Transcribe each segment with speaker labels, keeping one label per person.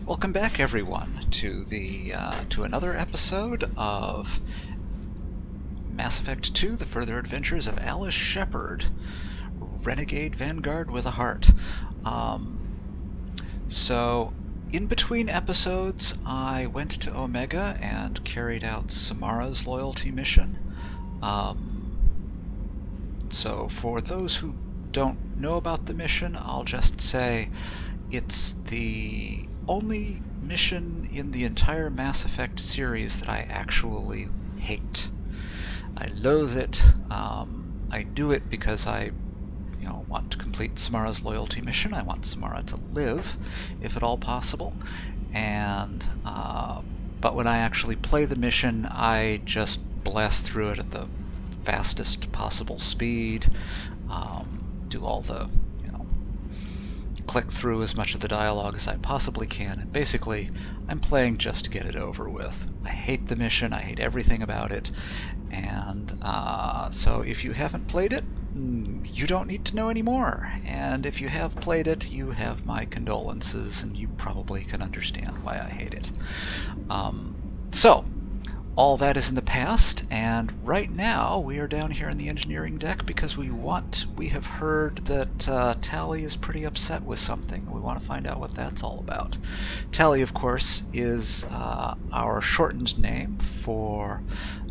Speaker 1: Welcome back, everyone, to another episode of Mass Effect 2: The Further Adventures of Alice Shepard, Renegade Vanguard with a Heart. So, in between episodes, I went to Omega and carried out Samara's loyalty mission. So, for those who don't know about the mission, I'll just say it's the only mission in the entire Mass Effect series that I actually hate. I loathe it. I do it because I want to complete Samara's loyalty mission. I want Samara to live, if at all possible. And but when I actually play the mission, I just blast through it at the fastest possible speed. Do all the click through as much of the dialogue as I possibly can, and basically I'm playing just to get it over with. I hate the mission, I hate everything about it, and so if you haven't played it, you don't need to know anymore, and if you have played it, you have my condolences, and you probably can understand why I hate it. So, all that is in the past, and right now we are down here in the engineering deck because we have heard that Tali is pretty upset with something. We want to find out what that's all about. Tali, of course, is our shortened name for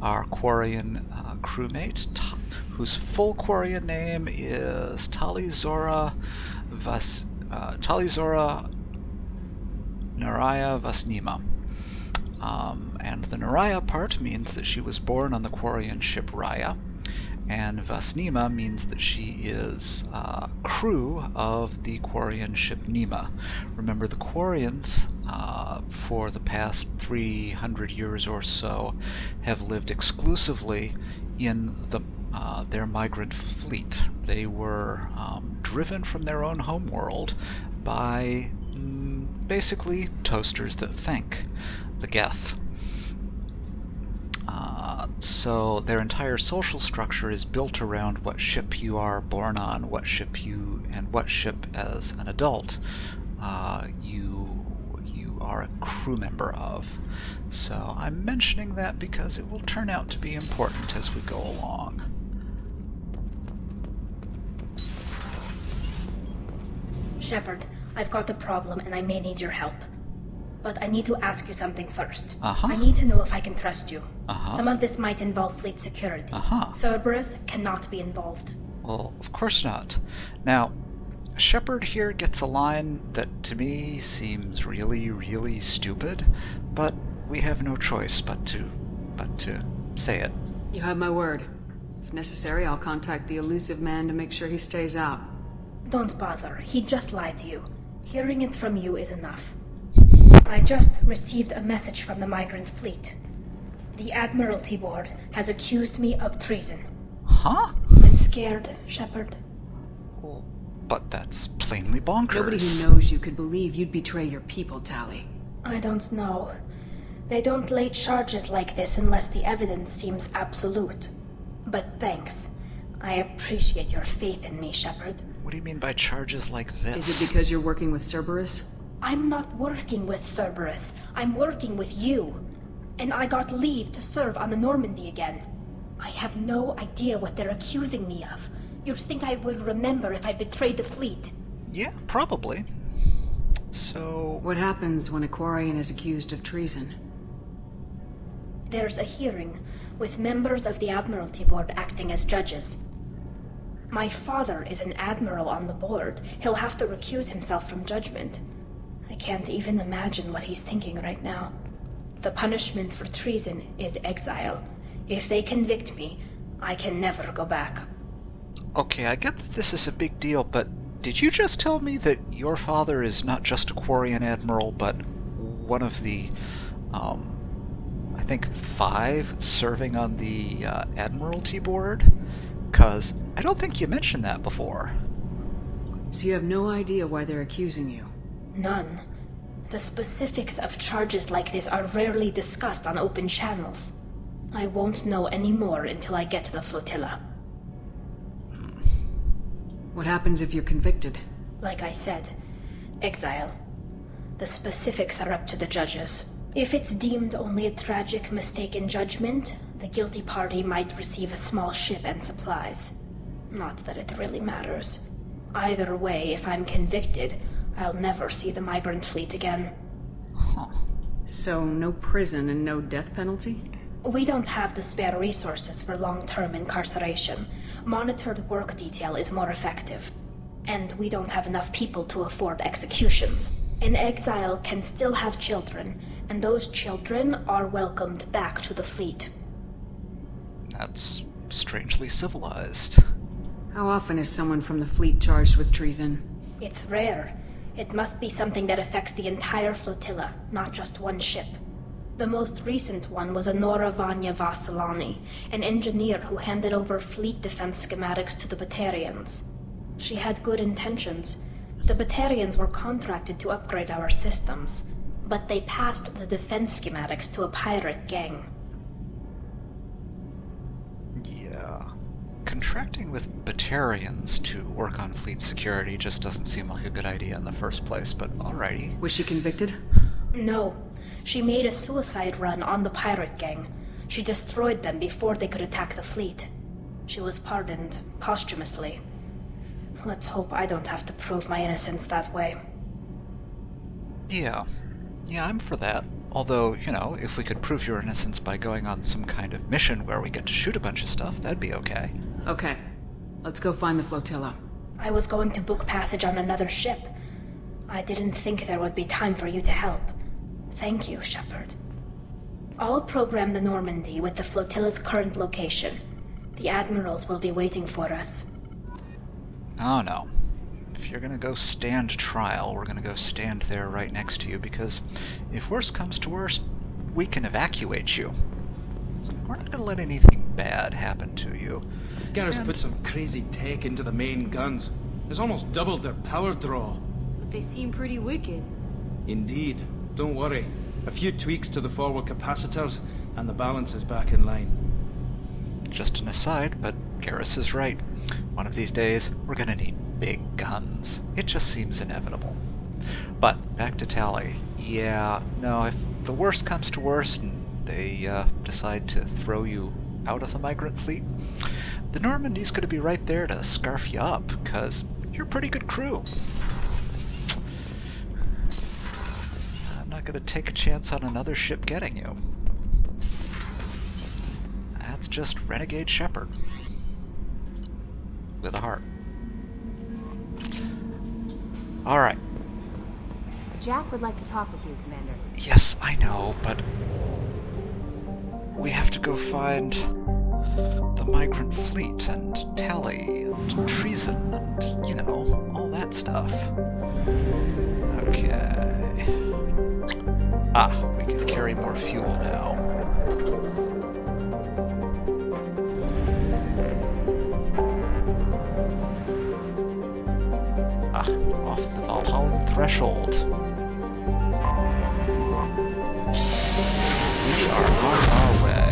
Speaker 1: our Quarian crewmate, whose full Quarian name is Tali Zora Naraya Vasnima. And the Naraya part means that she was born on the Quarian ship Raya, and Vasnima means that she is crew of the Quarian ship Nima. Remember, the Quarians, for the past 300 years or so, have lived exclusively in their migrant fleet. They were driven from their own homeworld by basically toasters that think, the geth. So their entire social structure is built around what ship you are born on, what ship as an adult you are a crew member of. So I'm mentioning that because it will turn out to be important as we go along.
Speaker 2: Shepard, I've got a problem and I may need your help. But I need to ask you something first.
Speaker 1: Uh-huh.
Speaker 2: I need to know if I can trust you.
Speaker 1: Uh-huh.
Speaker 2: Some of this might involve fleet security.
Speaker 1: Uh-huh.
Speaker 2: Cerberus cannot be involved.
Speaker 1: Well, of course not. Now, Shepard here gets a line that to me seems really, really stupid, but we have no choice but to say it.
Speaker 3: You have my word. If necessary, I'll contact the elusive man to make sure he stays out.
Speaker 2: Don't bother. He just lied to you. Hearing it from you is enough. I just received a message from the migrant fleet. The Admiralty Board has accused me of treason.
Speaker 1: Huh?
Speaker 2: I'm scared, Shepard.
Speaker 1: Well, but that's plainly bonkers.
Speaker 3: Nobody who knows you could believe you'd betray your people, Tali.
Speaker 2: I don't know. They don't lay charges like this unless the evidence seems absolute. But thanks. I appreciate your faith in me, Shepard.
Speaker 1: What do you mean by charges like this?
Speaker 3: Is it because you're working with Cerberus?
Speaker 2: I'm not working with Cerberus. I'm working with you. And I got leave to serve on the Normandy again. I have no idea what they're accusing me of. You'd think I would remember if I betrayed the fleet.
Speaker 1: Yeah, probably. So...
Speaker 3: What happens when a Quarian is accused of treason?
Speaker 2: There's a hearing, with members of the Admiralty Board acting as judges. My father is an admiral on the board. He'll have to recuse himself from judgment. I can't even imagine what he's thinking right now. The punishment for treason is exile. If they convict me, I can never go back.
Speaker 1: Okay, I get that this is a big deal, but did you just tell me that your father is not just a Quarian admiral, but one of the, I think 5 serving on the Admiralty Board? 'Cause I don't think you mentioned that before.
Speaker 3: So you have no idea why they're accusing you?
Speaker 2: None. The specifics of charges like this are rarely discussed on open channels. I won't know any more until I get to the flotilla.
Speaker 3: What happens if you're convicted?
Speaker 2: Like I said, exile. The specifics are up to the judges. If it's deemed only a tragic mistake in judgment, the guilty party might receive a small ship and supplies. Not that it really matters. Either way, if I'm convicted, I'll never see the migrant fleet again.
Speaker 1: Huh.
Speaker 3: So, no prison and no death penalty?
Speaker 2: We don't have the spare resources for long-term incarceration. Monitored work detail is more effective. And we don't have enough people to afford executions. An exile can still have children, and those children are welcomed back to the fleet.
Speaker 1: That's strangely civilized.
Speaker 3: How often is someone from the fleet charged with treason?
Speaker 2: It's rare. It must be something that affects the entire flotilla, not just one ship. The most recent one was Honora Vanya Vasilani, an engineer who handed over fleet defense schematics to the Batarians. She had good intentions. The Batarians were contracted to upgrade our systems, but they passed the defense schematics to a pirate gang.
Speaker 1: Yeah. Contracting with Batarians to work on fleet security just doesn't seem like a good idea in the first place, but alrighty.
Speaker 3: Was she convicted?
Speaker 2: No. She made a suicide run on the pirate gang. She destroyed them before they could attack the fleet. She was pardoned posthumously. Let's hope I don't have to prove my innocence that way.
Speaker 1: Yeah, I'm for that. Although, if we could prove your innocence by going on some kind of mission where we get to shoot a bunch of stuff, that'd be okay.
Speaker 3: Okay. Let's go find the flotilla.
Speaker 2: I was going to book passage on another ship. I didn't think there would be time for you to help. Thank you, Shepard. I'll program the Normandy with the flotilla's current location. The admirals will be waiting for us.
Speaker 1: Oh no. If you're gonna go stand trial, we're gonna go stand there right next to you, because if worst comes to worst, we can evacuate you. So we're not gonna let anything bad happen to you.
Speaker 4: Garrus put some crazy tech into the main guns. It's almost doubled their power draw.
Speaker 5: But they seem pretty wicked.
Speaker 4: Indeed. Don't worry. A few tweaks to the forward capacitors, and the balance is back in line.
Speaker 1: Just an aside, but Garrus is right. One of these days, we're gonna need big guns. It just seems inevitable. But, back to Tali. Yeah, no, if the worst comes to worst and they decide to throw you out of the migrant fleet, the Normandy's gonna be right there to scarf you up, because you're a pretty good crew. I'm not gonna take a chance on another ship getting you. That's just Renegade Shepard. With a heart. Alright.
Speaker 5: Jack would like to talk with you, Commander.
Speaker 1: Yes, I know, but we have to go find the migrant fleet and Tali and treason and, all that stuff. Okay. We can carry more fuel now. Off the Valhalla threshold. We are on our way.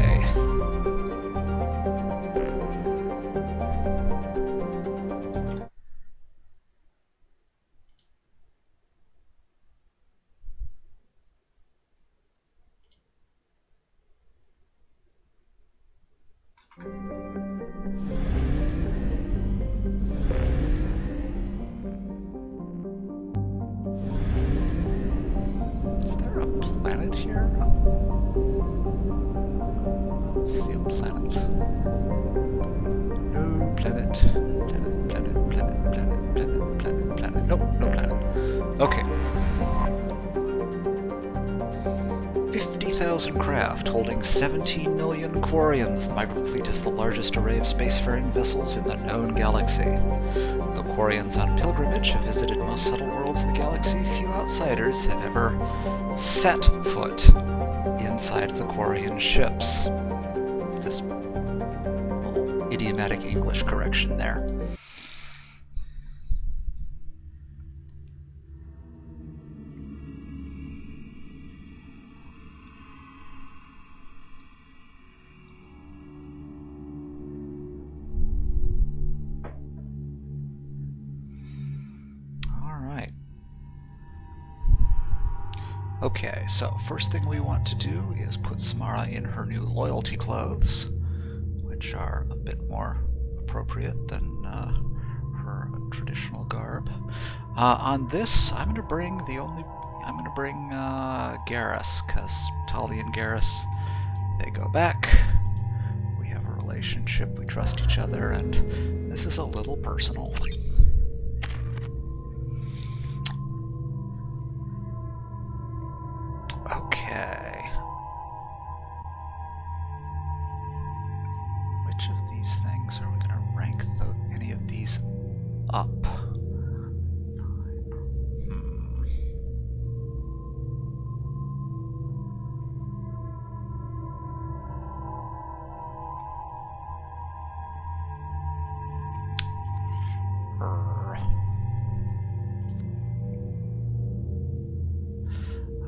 Speaker 1: Is there a planet here? See a planet. No planet. Planet. Nope, no planet. Okay. 50,000 craft holding 17 million Quarians. The migrant fleet is the largest array of spacefaring vessels in the known galaxy. Though Quarians on pilgrimage have visited most settled worlds in the galaxy, few outsiders have ever set foot inside of the Quarian ships. Just a little idiomatic English correction there. Okay, so first thing we want to do is put Samara in her new loyalty clothes, which are a bit more appropriate than her traditional garb. On this, I'm gonna bring Garrus, because Tali and Garrus, they go back. We have a relationship, we trust each other, and this is a little personal. Okay. Which of these things are we going to rank any of these up?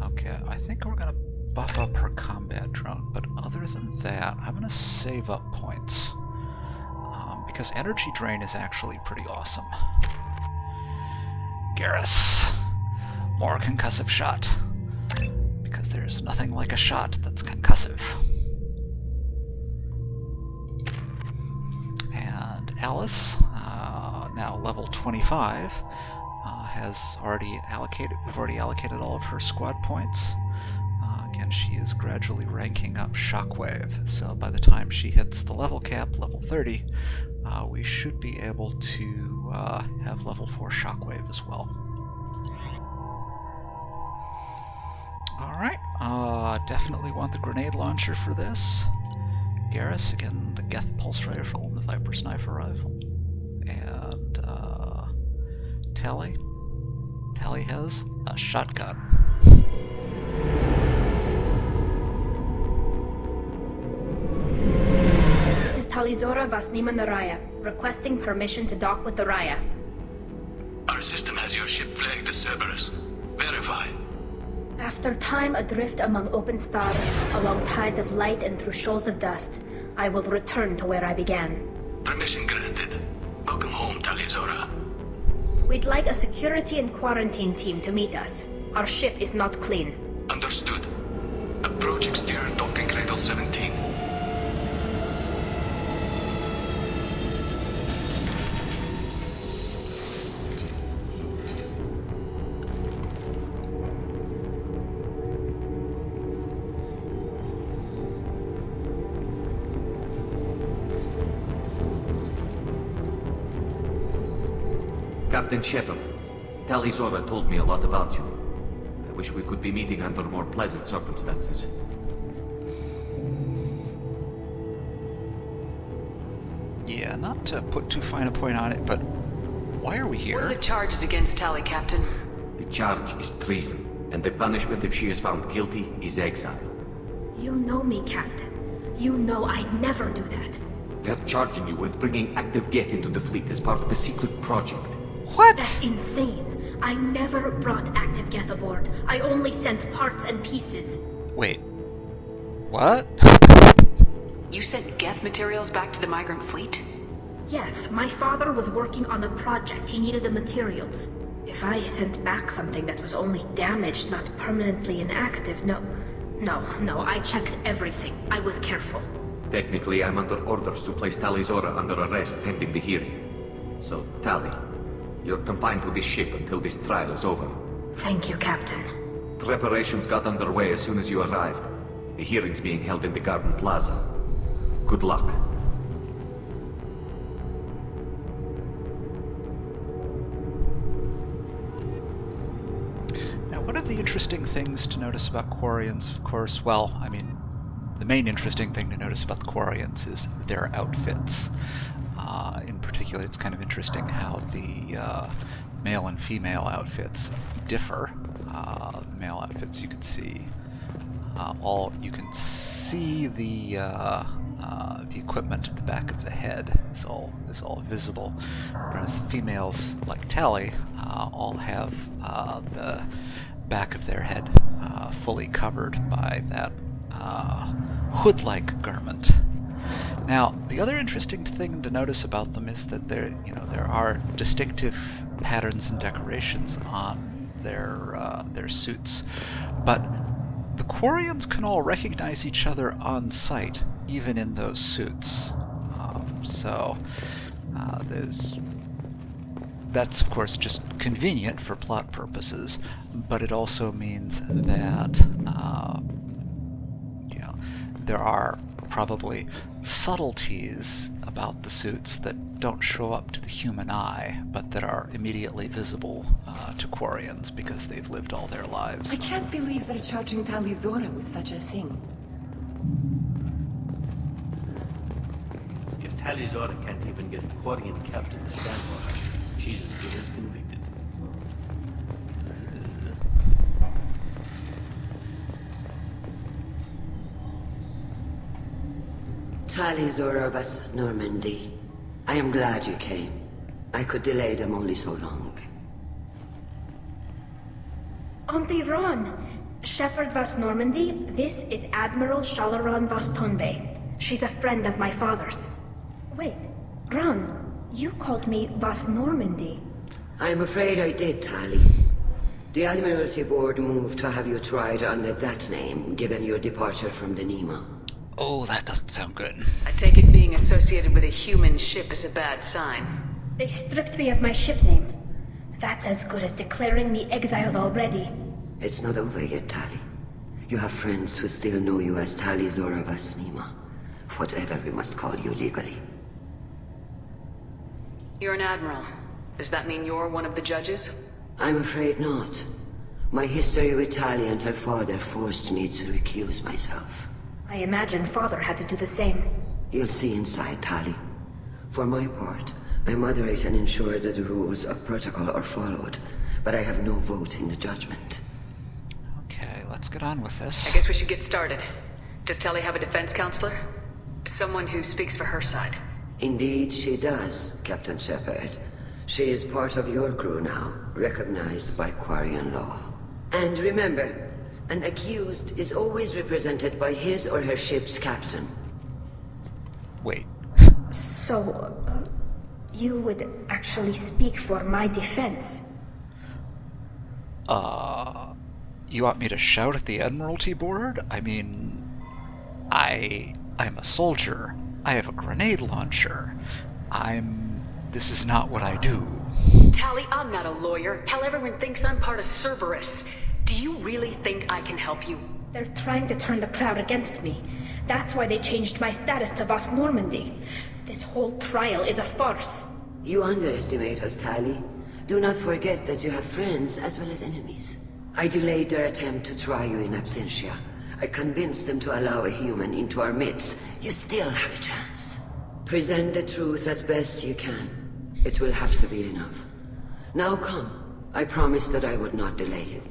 Speaker 1: Okay, I think we're going to buff up her combat drone, but other than that, I'm going to save up points. Because energy drain is actually pretty awesome. Garrus, more concussive shot. Because there's nothing like a shot that's concussive. And Alice, now level 25, has already allocated. We've already allocated all of her squad points. Again, she is gradually ranking up Shockwave. So by the time she hits the level cap, level 30, we should be able to have level 4 Shockwave as well. Alright, definitely want the grenade launcher for this. Garrus, again, the Geth pulse rifle and the Viper sniper rifle. And Tali. Tali has a shotgun.
Speaker 2: This is Talizora Vasnima Naraya, requesting permission to dock with the Raya.
Speaker 6: Our system has your ship flagged as Cerberus. Verify.
Speaker 2: After time adrift among open stars, along tides of light and through shoals of dust, I will return to where I began.
Speaker 6: Permission granted. Welcome home, Talizora.
Speaker 2: We'd like a security and quarantine team to meet us. Our ship is not clean.
Speaker 6: Understood. Approach exterior docking cradle 17.
Speaker 7: Captain Shepard, Talizora told me a lot about you. I wish we could be meeting under more pleasant circumstances.
Speaker 1: Yeah, not to put too fine a point on it, but why are we here?
Speaker 3: What are the charges against Tali, Captain?
Speaker 7: The charge is treason, and the punishment if she is found guilty is exile.
Speaker 2: You know me, Captain. You know I'd never do that.
Speaker 7: They're charging you with bringing active geth into the fleet as part of a secret project.
Speaker 1: What?
Speaker 2: That's insane. I never brought active geth aboard. I only sent parts and pieces.
Speaker 1: Wait. What?
Speaker 3: You sent geth materials back to the migrant fleet?
Speaker 2: Yes, my father was working on a project. He needed the materials. If I sent back something that was only damaged, not permanently inactive, no, I checked everything. I was careful.
Speaker 7: Technically, I'm under orders to place Talizora under arrest pending the hearing. So, Tali, you're confined to this ship until this trial is over.
Speaker 2: Thank you, Captain.
Speaker 7: Preparations got underway as soon as you arrived. The hearing's being held in the Garden Plaza. Good luck.
Speaker 1: Now, one of the interesting things to notice about Quarians, of course, well, I mean, the main interesting thing to notice about the Quarians is their outfits. In particular, it's kind of interesting how the male and female outfits differ. The male outfits, you can see you can see the equipment at the back of the head is all visible, whereas the females, like Tali, all have the back of their head fully covered by that hood-like garment. Now, the other interesting thing to notice about them is that there are distinctive patterns and decorations on their suits. But the Quarians can all recognize each other on sight, even in those suits. That's of course just convenient for plot purposes, but it also means that there are probably subtleties about the suits that don't show up to the human eye, but that are immediately visible to Quarians because they've lived all their lives.
Speaker 8: I can't believe they're charging Tali with such a thing.
Speaker 9: If Tali can't even get a Quarian captain to stand for her, she's as good as convicted.
Speaker 10: Tali of us, Normandy. I am glad you came. I could delay them only so long.
Speaker 2: Auntie Ron! Shepherd Vas Normandy, this is Admiral Shalaran Vas Tonbe. She's a friend of my father's. Wait, Ron, you called me Vas Normandy.
Speaker 10: I'm afraid I did, Tali. The Admiralty Board moved to have you tried under that name, given your departure from the Nima.
Speaker 1: Oh, that doesn't sound good.
Speaker 3: I take it being associated with a human ship is a bad sign.
Speaker 2: They stripped me of my ship name. That's as good as declaring me exiled already.
Speaker 10: It's not over yet, Tali. You have friends who still know you as Tali Zora Vas Nima. Whatever we must call you legally.
Speaker 3: You're an admiral. Does that mean you're one of the judges?
Speaker 10: I'm afraid not. My history with Tali and her father forced me to recuse myself.
Speaker 2: I imagine father had to do the same.
Speaker 10: You'll see inside, Tali. For my part, I moderate and ensure that the rules of protocol are followed, but I have no vote in the judgment.
Speaker 1: Okay, let's get on with this.
Speaker 3: I guess we should get started. Does Tali have a defense counselor? Someone who speaks for her side?
Speaker 10: Indeed she does, Captain Shepard. She is part of your crew now, recognized by Quarian law. And remember, an accused is always represented by his or her ship's captain.
Speaker 1: Wait.
Speaker 2: So, you would actually speak for my defense?
Speaker 1: You want me to shout at the Admiralty Board? I mean, I'm a soldier. I have a grenade launcher. This is not what I do.
Speaker 3: Tali, I'm not a lawyer. Hell, everyone thinks I'm part of Cerberus. Do you really think I can help you?
Speaker 2: They're trying to turn the crowd against me. That's why they changed my status to Vas Normandy. This whole trial is a farce.
Speaker 10: You underestimate us, Tali. Do not forget that you have friends as well as enemies. I delayed their attempt to try you in absentia. I convinced them to allow a human into our midst. You still have a chance. Present the truth as best you can. It will have to be enough. Now come. I promised that I would not delay you.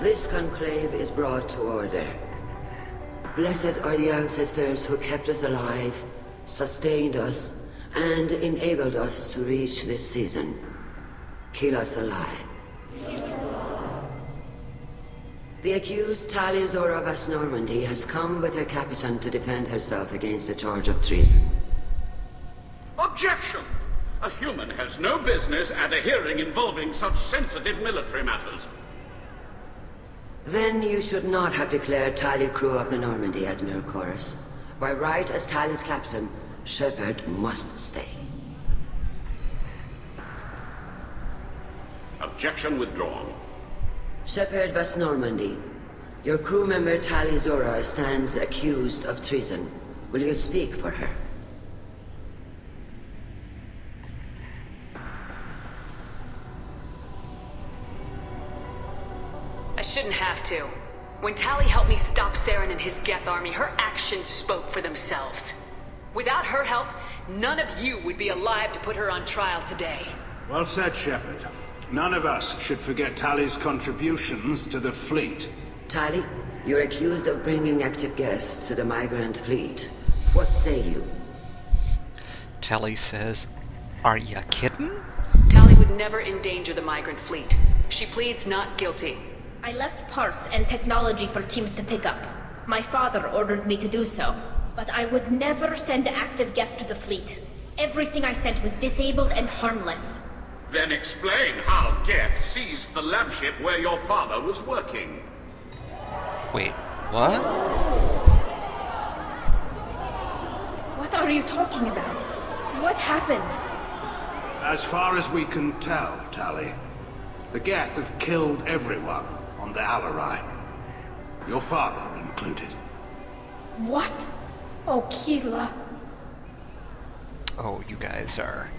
Speaker 10: This conclave is brought to order. Blessed are the ancestors who kept us alive, sustained us, and enabled us to reach this season. Kill us alive. The accused Tali Zora Vas Normandy has come with her captain to defend herself against the charge of treason.
Speaker 6: Objection! A human has no business at a hearing involving such sensitive military matters.
Speaker 10: Then you should not have declared Tali crew of the Normandy, Admiral Chorus. By right as Tali's captain, Shepard must stay.
Speaker 6: Objection withdrawn.
Speaker 10: Shepard Vas Normandy, your crew member Tali Zora stands accused of treason. Will you speak for her?
Speaker 3: I shouldn't have to. When Tali helped me stop Saren and his geth army, her actions spoke for themselves. Without her help, None of you would be alive to put her on trial today.
Speaker 11: Well said, Shepard. None of us should forget Tali's contributions to the fleet.
Speaker 10: Tali, you're accused of bringing active guests to the migrant fleet. What say you?
Speaker 1: Tali says, "Are ya kidding?"
Speaker 3: Tali would never endanger the migrant fleet. She pleads not guilty.
Speaker 2: I left parts and technology for teams to pick up. My father ordered me to do so, but I would never send active geth to the fleet. Everything I sent was disabled and harmless.
Speaker 6: Then explain how Geth seized the lab ship where your father was working.
Speaker 1: Wait, what?
Speaker 2: What are you talking about? What happened?
Speaker 11: As far as we can tell, Tali, the Geth have killed everyone on the Alarai. Your father included.
Speaker 2: What? Oh, Keela.
Speaker 1: Oh, you guys are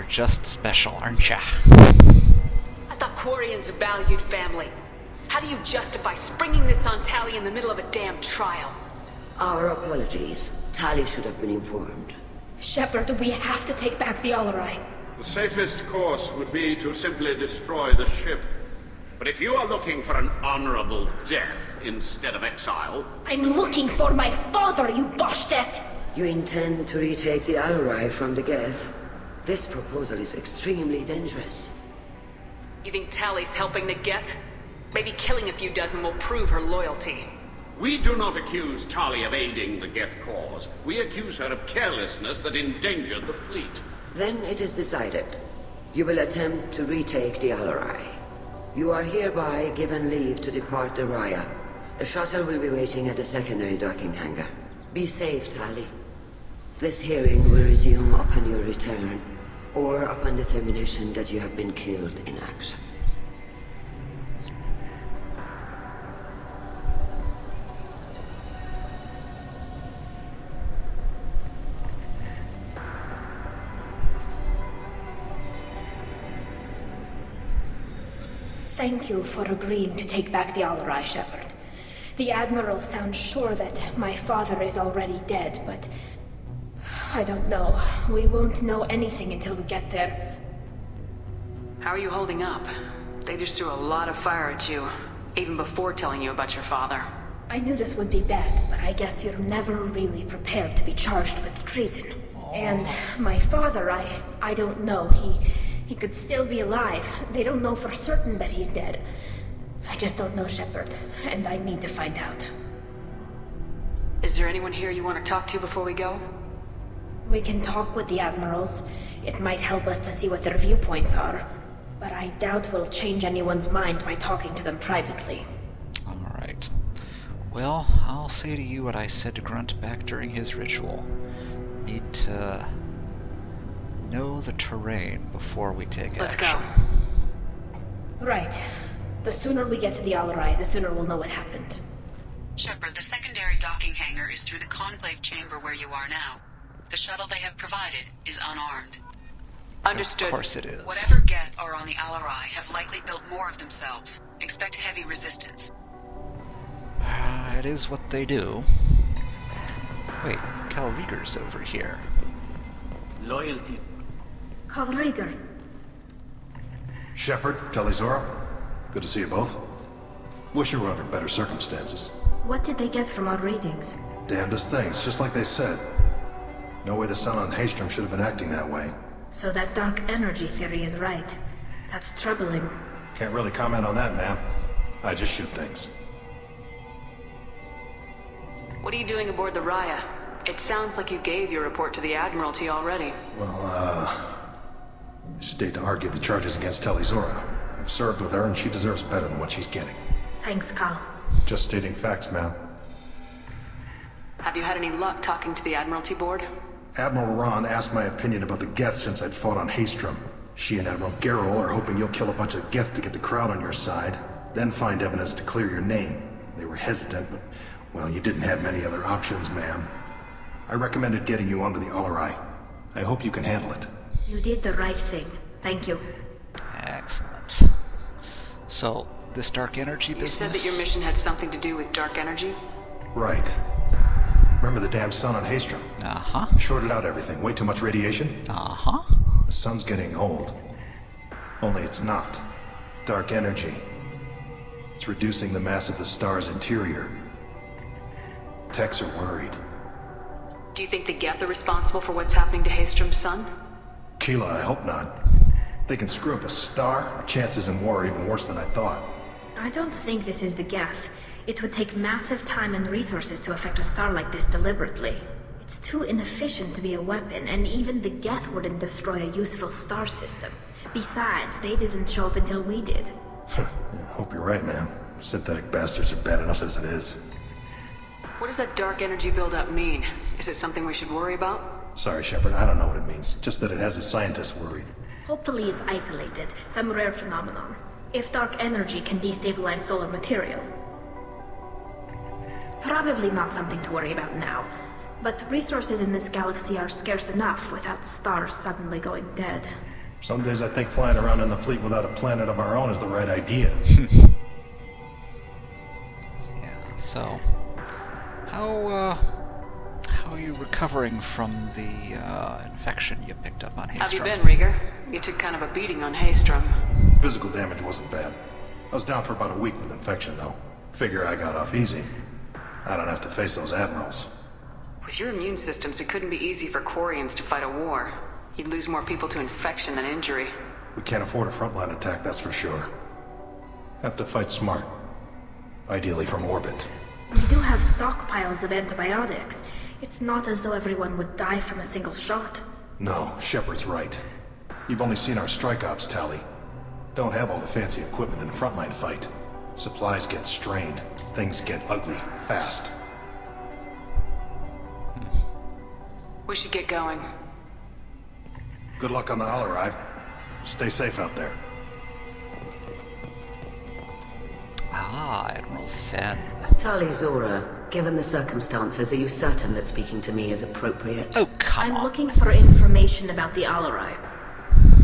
Speaker 1: just special, aren't ya?
Speaker 3: I thought Quarians valued family. How do you justify springing this on Tali in the middle of a damn trial?
Speaker 10: Our apologies. Tali should have been informed.
Speaker 2: Shepard, we have to take back the Alarai.
Speaker 6: The safest course would be to simply destroy the ship. But if you are looking for an honorable death instead of exile...
Speaker 2: I'm looking for my father, you Boshtet!
Speaker 10: You intend to retake the Alarai from the Geth? This proposal is extremely dangerous.
Speaker 3: You think Tali's helping the Geth? Maybe killing a few dozen will prove her loyalty.
Speaker 6: We do not accuse Tali of aiding the Geth cause. We accuse her of carelessness that endangered the fleet.
Speaker 10: Then it is decided. You will attempt to retake the Alarai. You are hereby given leave to depart the Raya. The shuttle will be waiting at the secondary docking hangar. Be safe, Tali. This hearing will resume upon your return, or upon determination that you have been killed in action.
Speaker 2: Thank you for agreeing to take back the Alarai, Shepard. The Admiral sounds sure that my father is already dead, but... I don't know. We won't know anything until we get there.
Speaker 3: How are you holding up? They just threw a lot of fire at you, even before telling you about your father.
Speaker 2: I knew this would be bad, but I guess you're never really prepared to be charged with treason. And my father, I don't know. He could still be alive. They don't know for certain that he's dead. I just don't know, Shepard, and I need to find out.
Speaker 3: Is there anyone here you want to talk to before we go?
Speaker 2: We can talk with the Admirals. It might help us to see what their viewpoints are. But I doubt we'll change anyone's mind by talking to them privately.
Speaker 1: Alright. Well, I'll say to you what I said to Grunt back during his ritual. Need to know the terrain before we take
Speaker 3: Let's
Speaker 1: action.
Speaker 3: go.
Speaker 2: Right. The sooner we get to the Alarai, the sooner we'll know what happened.
Speaker 12: Shepard, the secondary docking hangar is through the conclave chamber where you are now. The shuttle they have provided is unarmed.
Speaker 3: Understood.
Speaker 1: Of course it is.
Speaker 12: Whatever geth are on the Alarai have likely built more of themselves. Expect heavy resistance.
Speaker 1: It is what they do. Wait, Cal Rieger's over here.
Speaker 9: Loyalty.
Speaker 2: Call Rieger.
Speaker 13: Shepard, Tali Zora. Good to see you both. Wish you were under better circumstances.
Speaker 2: What did they get from our readings?
Speaker 13: Damnedest things, just like they said. No way the sun on Haystrom should have been acting that way.
Speaker 2: So that dark energy theory is right. That's troubling.
Speaker 13: Can't really comment on that, ma'am. I just shoot things.
Speaker 3: What are you doing aboard the Raya? It sounds like you gave your report to the Admiralty already.
Speaker 13: Well, I stayed to argue the charges against Tali Zora. I've served with her and she deserves better than what she's getting.
Speaker 2: Thanks, Cal.
Speaker 13: Just stating facts, ma'am.
Speaker 3: Have you had any luck talking to the Admiralty board?
Speaker 13: Admiral Ron asked my opinion about the geth since I'd fought on Haystrom. She and Admiral Garrel are hoping you'll kill a bunch of geth to get the crowd on your side, then find evidence to clear your name. They were hesitant, but, well, you didn't have many other options, ma'am. I recommended getting you onto the Alarai. I hope you can handle it.
Speaker 2: You did the right thing. Thank you.
Speaker 1: Excellent. So, this dark energy business...
Speaker 3: You said that your mission had something to do with dark energy?
Speaker 13: Right. Remember the damn sun on Haestrom?
Speaker 1: Uh-huh.
Speaker 13: Shorted out everything. Way too much radiation?
Speaker 1: Uh-huh.
Speaker 13: The sun's getting old. Only it's not. Dark energy. It's reducing the mass of the star's interior. Techs are worried.
Speaker 3: Do you think the geth are responsible for what's happening to Haestrom's sun?
Speaker 13: Keela, I hope not. If they can screw up a star, our chances in war are even worse than I thought.
Speaker 2: I don't think this is the geth. It would take massive time and resources to affect a star like this deliberately. It's too inefficient to be a weapon, and even the geth wouldn't destroy a useful star system. Besides, they didn't show up until we did.
Speaker 13: Yeah, hope you're right, man. Synthetic bastards are bad enough as it is.
Speaker 3: What does that dark energy buildup mean? Is it something we should worry about?
Speaker 13: Sorry, Shepard, I don't know what it means. Just that it has the scientists worried.
Speaker 2: Hopefully it's isolated, some rare phenomenon. If dark energy can destabilize solar material. Probably not something to worry about now. But resources in this galaxy are scarce enough without stars suddenly going dead.
Speaker 13: Some days I think flying around in the fleet without a planet of our own is the right idea.
Speaker 1: Yeah, so... How are you recovering from the, infection you picked up on Haestrom?
Speaker 3: Have you been, Rieger? You took kind of a beating on Haestrom.
Speaker 13: Physical damage wasn't bad. I was down for about a week with infection, though. Figure I got off easy. I don't have to face those admirals.
Speaker 3: With your immune systems, it couldn't be easy for Quarians to fight a war. You'd lose more people to infection than injury.
Speaker 13: We can't afford a frontline attack, that's for sure. Have to fight smart. Ideally from orbit.
Speaker 2: We do have stockpiles of antibiotics. It's not as though everyone would die from a single shot.
Speaker 13: No, Shepard's right. You've only seen our strike ops, Tali. Don't have all the fancy equipment in a frontline fight. Supplies get strained. Things get ugly, fast.
Speaker 3: We should get going.
Speaker 13: Good luck on the Alarai. Stay safe out there.
Speaker 1: Ah, Admiral Sen.
Speaker 10: Tali Zora, given the circumstances, are you certain that speaking to me is appropriate?
Speaker 1: Oh, come on.
Speaker 2: I'm looking for information about the Alarai.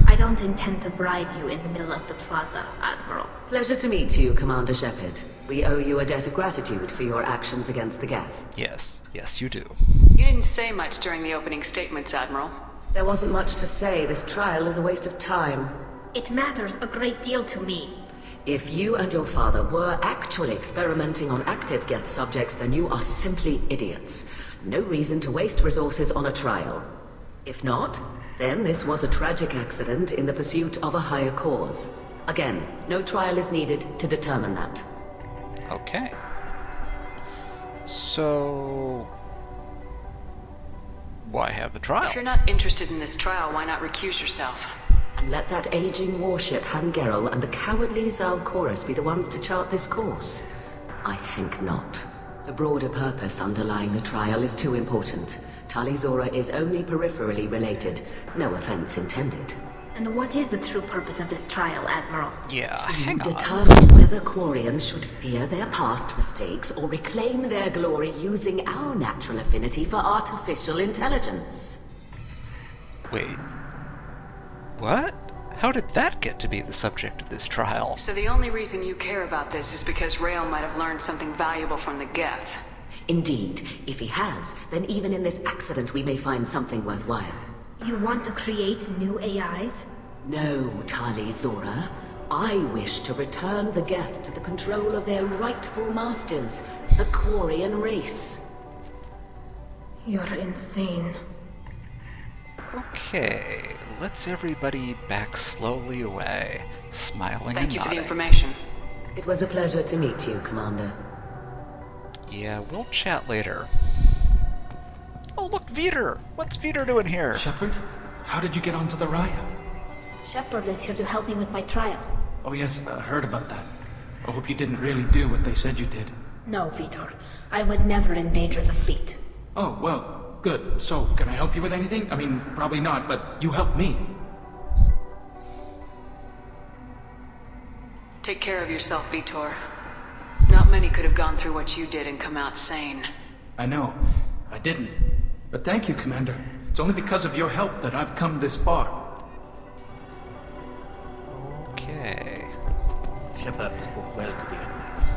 Speaker 2: I don't intend to bribe you in the middle of the plaza, Admiral.
Speaker 10: Pleasure to meet you, Commander Shepard. We owe you a debt of gratitude for your actions against the geth.
Speaker 1: Yes, yes you do.
Speaker 3: You didn't say much during the opening statements, Admiral.
Speaker 10: There wasn't much to say. This trial is a waste of time.
Speaker 2: It matters a great deal to me.
Speaker 10: If you and your father were actually experimenting on active geth subjects, then you are simply idiots. No reason to waste resources on a trial. If not, then this was a tragic accident in the pursuit of a higher cause. Again, no trial is needed to determine that.
Speaker 1: Okay. So... why have the trial?
Speaker 3: If you're not interested in this trial, why not recuse yourself?
Speaker 10: And let that aging warship Hangerel and the cowardly Zalcorus be the ones to chart this course? I think not. The broader purpose underlying the trial is too important. Tali Zora is only peripherally related. No offense intended.
Speaker 2: And what is the true purpose of this trial, Admiral?
Speaker 1: Yeah, hang on.
Speaker 10: Determine whether Quarians should fear their past mistakes or reclaim their glory using our natural affinity for artificial intelligence.
Speaker 1: Wait. What? How did that get to be the subject of this trial?
Speaker 3: So the only reason you care about this is because Rael might have learned something valuable from the geth.
Speaker 10: Indeed. If he has, then even in this accident we may find something worthwhile.
Speaker 2: You want to create new AIs?
Speaker 10: No, Tali Zora. I wish to return the geth to the control of their rightful masters, the Quarian race.
Speaker 2: You're insane.
Speaker 1: Okay, let's everybody back slowly away, smiling
Speaker 3: Thank
Speaker 1: and
Speaker 3: you for the
Speaker 1: nodding.
Speaker 3: information.
Speaker 10: It was a pleasure to meet you, Commander.
Speaker 1: Yeah, we'll chat later. Oh, look, Veter! What's Veter doing here?
Speaker 4: Shepard, how did you get onto the Raya?
Speaker 2: Shepard is here to help me with my trial.
Speaker 4: Oh yes, I heard about that. I hope you didn't really do what they said you did.
Speaker 2: No, Vitor. I would never endanger the fleet.
Speaker 4: Oh, well, good. So, can I help you with anything? I mean, probably not, but you helped me.
Speaker 3: Take care of yourself, Vitor. Not many could have gone through what you did and come out sane.
Speaker 4: I know. I didn't. But thank you, Commander. It's only because of your help that I've come this far.
Speaker 1: Okay.
Speaker 9: Shepard spoke well to the admirals.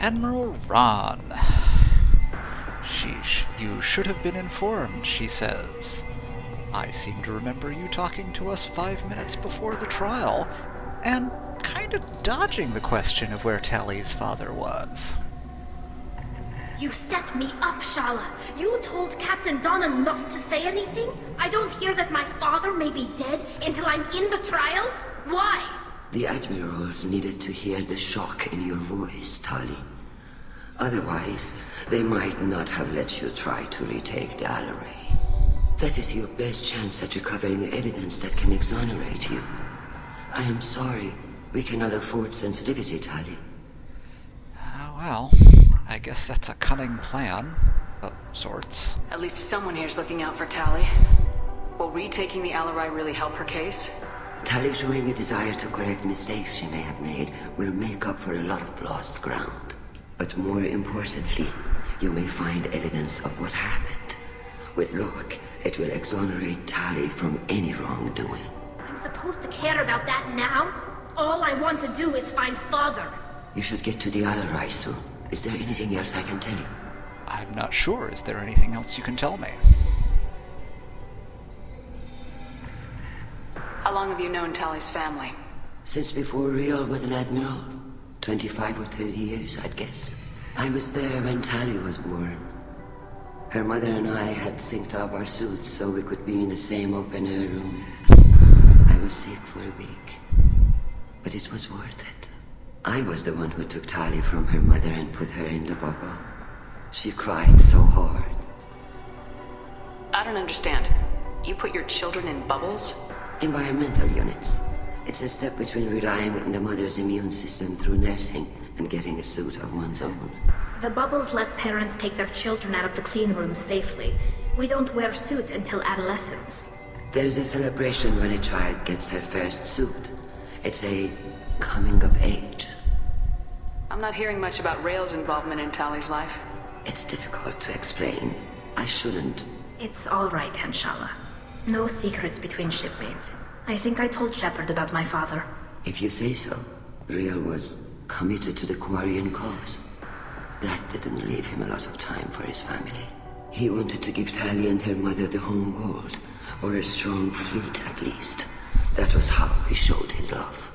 Speaker 1: Admiral Ron. You should have been informed, she says. I seem to remember you talking to us 5 minutes before the trial, and kind of dodging the question of where Tali's father was.
Speaker 2: You set me up, Shala. You told Captain Donna not to say anything? I don't hear that my father may be dead until I'm in the trial? Why?
Speaker 10: The admirals needed to hear the shock in your voice, Tali. Otherwise, they might not have let you try to retake the Alaray. That is your best chance at recovering evidence that can exonerate you. I am sorry. We cannot afford sensitivity, Tali.
Speaker 1: Well, I guess that's a cunning plan, of sorts.
Speaker 3: At least someone here's looking out for Tali. Will retaking the Alaray really help her case?
Speaker 10: Tali showing a desire to correct mistakes she may have made will make up for a lot of lost ground. But more importantly, you may find evidence of what happened. With luck, it will exonerate Tali from any wrongdoing.
Speaker 2: I'm supposed to care about that now? All I want to do is find Father.
Speaker 10: You should get to the Alaray soon. Is there anything else I can tell you?
Speaker 1: I'm not sure. Is there anything else you can tell me?
Speaker 3: How long have you known Tali's family?
Speaker 10: Since before Riel was an admiral. 25 or 30 years, I'd guess. I was there when Tali was born. Her mother and I had synced up our suits so we could be in the same open-air room. I was sick for a week, but it was worth it. I was the one who took Tali from her mother and put her in the bubble. She cried so hard.
Speaker 3: I don't understand. You put your children in bubbles?
Speaker 10: Environmental units. It's a step between relying on the mother's immune system through nursing and getting a suit of one's own.
Speaker 2: The bubbles let parents take their children out of the clean rooms safely. We don't wear suits until adolescence.
Speaker 10: There's a celebration when a child gets her first suit. It's a coming of age.
Speaker 3: I'm not hearing much about Rael's involvement in Tali's life.
Speaker 10: It's difficult to explain. I shouldn't.
Speaker 2: It's all right, Anshala. No secrets between shipmates. I think I told Shepard about my father.
Speaker 10: If you say so. Riel was committed to the Quarian cause. That didn't leave him a lot of time for his family. He wanted to give Tali and her mother the home world, or a strong fleet at least. That was how he showed his love.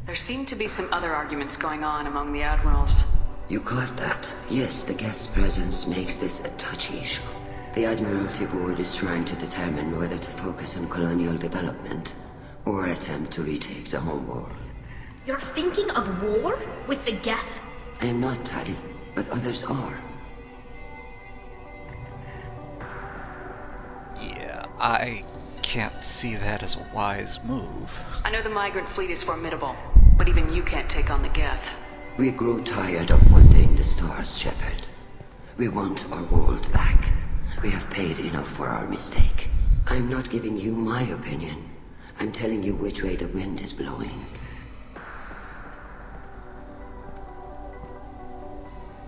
Speaker 3: There seem to be some other arguments going on among the admirals.
Speaker 10: You caught that? Yes, the guest's presence makes this a touchy issue. The Admiralty Board is trying to determine whether to focus on colonial development or attempt to retake the home world.
Speaker 2: You're thinking of war? With the geth?
Speaker 10: I am not, Tali, but others are.
Speaker 1: Yeah, I can't see that as a wise move.
Speaker 3: I know the migrant fleet is formidable, but even you can't take on the geth.
Speaker 10: We grow tired of wandering the stars, Shepard. We want our world back. We have paid enough for our mistake. I'm not giving you my opinion. I'm telling you which way the wind is blowing.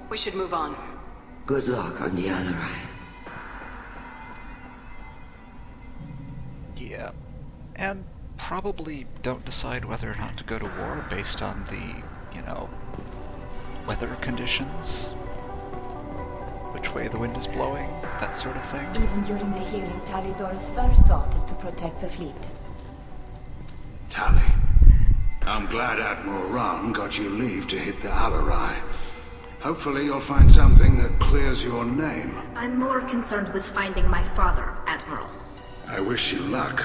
Speaker 3: We should move on.
Speaker 10: Good luck on the Alaray.
Speaker 1: Yeah. And probably don't decide whether or not to go to war based on the, weather conditions. Which way the wind is blowing, that sort of thing.
Speaker 8: Even during the hearing, Tali's first thought is to protect the fleet.
Speaker 11: Tali, I'm glad Admiral Ron got you leave to hit the Alaray. Hopefully you'll find something that clears your name.
Speaker 2: I'm more concerned with finding my father, Admiral.
Speaker 11: I wish you luck.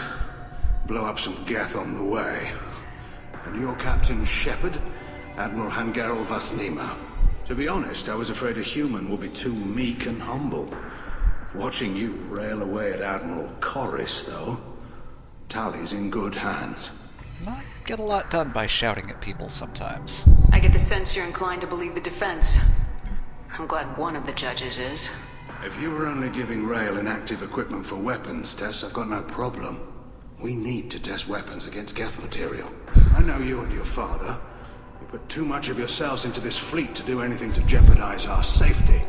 Speaker 11: Blow up some geth on the way. And your Captain Shepard, Admiral Hangerel Vasnima. To be honest, I was afraid a human would be too meek and humble. Watching you rail away at Admiral Corris, though, Tali's in good hands.
Speaker 1: Not get a lot done by shouting at people sometimes.
Speaker 3: I get the sense you're inclined to believe the defense. I'm glad one of the judges is.
Speaker 11: If you were only giving Rael inactive equipment for weapons tests, I've got no problem. We need to test weapons against geth material. I know you and your father. You put too much of yourselves into this fleet to do anything to jeopardize our safety.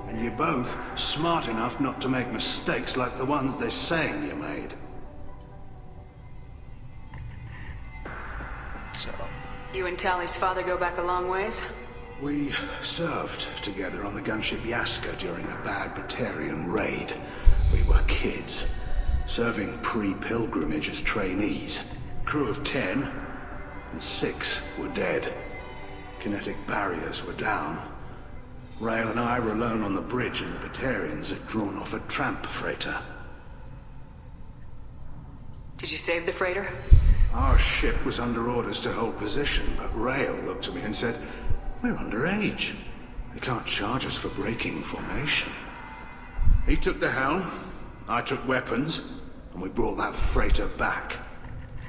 Speaker 11: And you're both smart enough not to make mistakes like the ones they're saying you made.
Speaker 1: So,
Speaker 3: You and Tali's father go back a long ways?
Speaker 11: We served together on the gunship Yaska during a bad Batarian raid. We were kids, serving pre-pilgrimage as trainees. Crew of 10, and 6 were dead. Kinetic barriers were down. Rail and I were alone on the bridge, and the Batarians had drawn off a tramp freighter.
Speaker 3: Did you save the freighter?
Speaker 11: Our ship was under orders to hold position, but Rail looked at me and said, "We're underage. They can't charge us for breaking formation." He took the helm, I took weapons, and we brought that freighter back.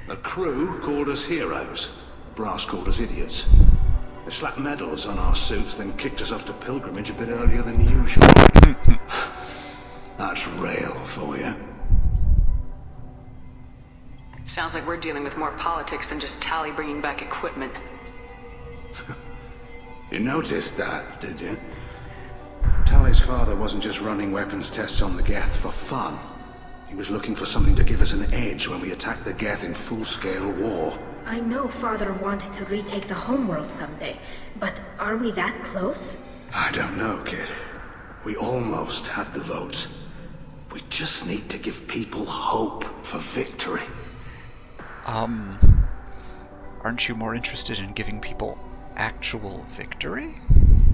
Speaker 11: The crew called us heroes. Brass called us idiots. They slapped medals on our suits, then kicked us off to pilgrimage a bit earlier than usual. That's Rail for you.
Speaker 3: Sounds like we're dealing with more politics than just Tali bringing back equipment.
Speaker 11: You noticed that, did you? Tali's father wasn't just running weapons tests on the geth for fun. He was looking for something to give us an edge when we attacked the geth in full-scale war.
Speaker 2: I know Father wanted to retake the homeworld someday, but are we that close?
Speaker 11: I don't know, kid. We almost had the votes. We just need to give people hope for victory.
Speaker 1: Aren't you more interested in giving people actual victory?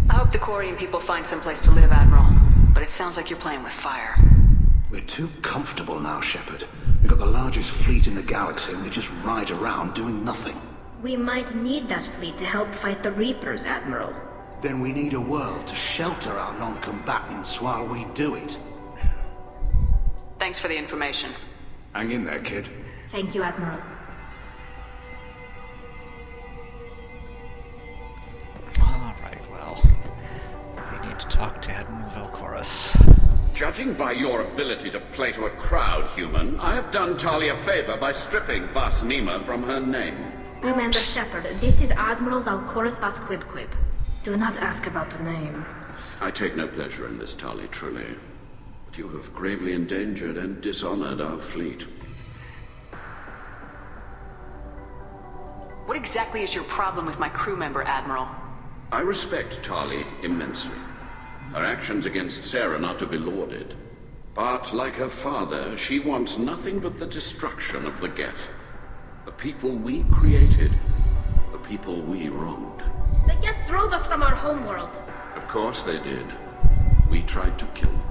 Speaker 3: I hope the Quarian people find someplace to live, Admiral. But it sounds like you're playing with fire.
Speaker 11: We're too comfortable now, Shepard. We've got the largest fleet in the galaxy and we just ride around doing nothing.
Speaker 2: We might need that fleet to help fight the Reapers, Admiral.
Speaker 11: Then we need a world to shelter our non-combatants while we do it.
Speaker 3: Thanks for the information.
Speaker 11: Hang in there, kid.
Speaker 2: Thank you, Admiral.
Speaker 1: Alright, well, we need to talk to Admiral Velcorus.
Speaker 6: Judging by your ability to play to a crowd, human, I have done Tali a favor by stripping Vas Nima from her name.
Speaker 2: Commander Shepard, this is Admiral Zalcorus Vas Quibquib. Do not ask about the name.
Speaker 6: I take no pleasure in this, Tali, truly. But you have gravely endangered and dishonored our fleet.
Speaker 3: What exactly is your problem with my crew member, Admiral?
Speaker 6: I respect Tali immensely. Her actions against Sarah are to be lauded. But, like her father, she wants nothing but the destruction of the geth. The people we created. The people we wronged.
Speaker 2: The geth drove us from our homeworld.
Speaker 6: Of course they did. We tried to kill them.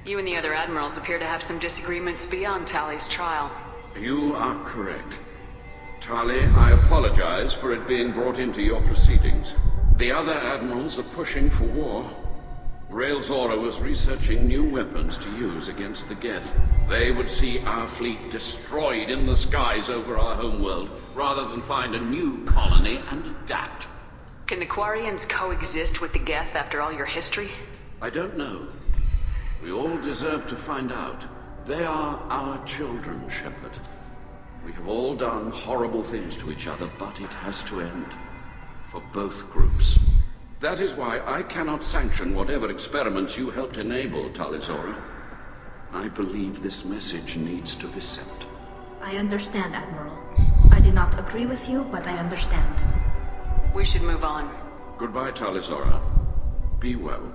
Speaker 3: You and the other admirals appear to have some disagreements beyond Tali's trial.
Speaker 6: You are correct. Tali, I apologize for it being brought into your proceedings. The other admirals are pushing for war. Rail Zora was researching new weapons to use against the geth. They would see our fleet destroyed in the skies over our homeworld, rather than find a new colony and adapt.
Speaker 3: Can the Quarians coexist with the geth after all your history?
Speaker 6: I don't know. We all deserve to find out. They are our children, Shepard. We have all done horrible things to each other, but it has to end. For both groups. That is why I cannot sanction whatever experiments you helped enable, Tali Zora. I believe this message needs to be sent.
Speaker 2: I understand, Admiral. I do not agree with you, but I understand.
Speaker 3: We should move on.
Speaker 6: Goodbye, Tali Zora. Be well.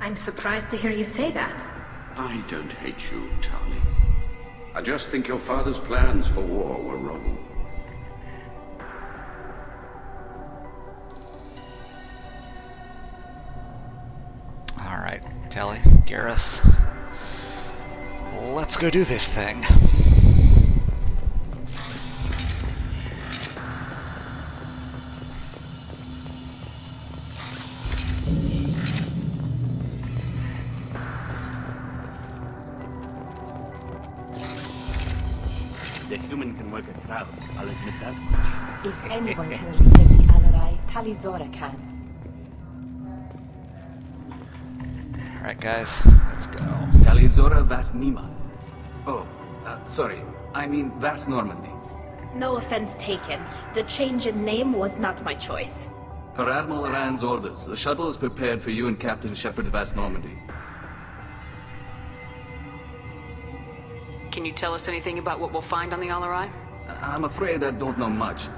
Speaker 2: I'm surprised to hear you say that.
Speaker 6: I don't hate you, Tali. I just think your father's plans for war were wrong.
Speaker 1: Alright, Tali, Garrus. Let's go do this thing.
Speaker 9: The human can work a crowd, I'll admit that much.
Speaker 8: If anyone can retake the Alarai, Tali Zora can.
Speaker 1: Alright guys, let's go.
Speaker 7: Tali Zora Vas Nima. Oh, sorry. I mean Vas Normandy.
Speaker 2: No offense taken. The change in name was not my choice.
Speaker 7: Per Admiral Rand's orders, the shuttle is prepared for you and Captain Shepard Vas Normandy.
Speaker 3: Can you tell us anything about what we'll find on the Alarai?
Speaker 14: I'm afraid I don't know much.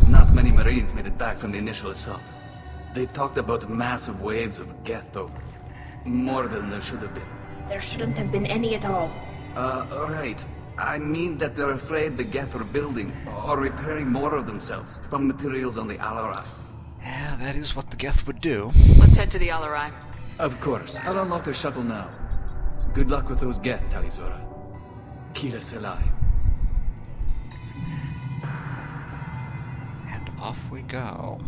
Speaker 14: Not many Marines made it back from the initial assault. They talked about massive waves of geth, though. More than there should have been.
Speaker 2: There shouldn't have been any at all.
Speaker 14: Right. I mean that they're afraid the geth are building or repairing more of themselves from materials on the Alarai.
Speaker 1: Yeah, that is what the geth would do.
Speaker 3: Let's head to the Alarai.
Speaker 14: Of course. I'll unlock their shuttle now. Good luck with those geth, Talizora. Kila Selai.
Speaker 1: And off we go.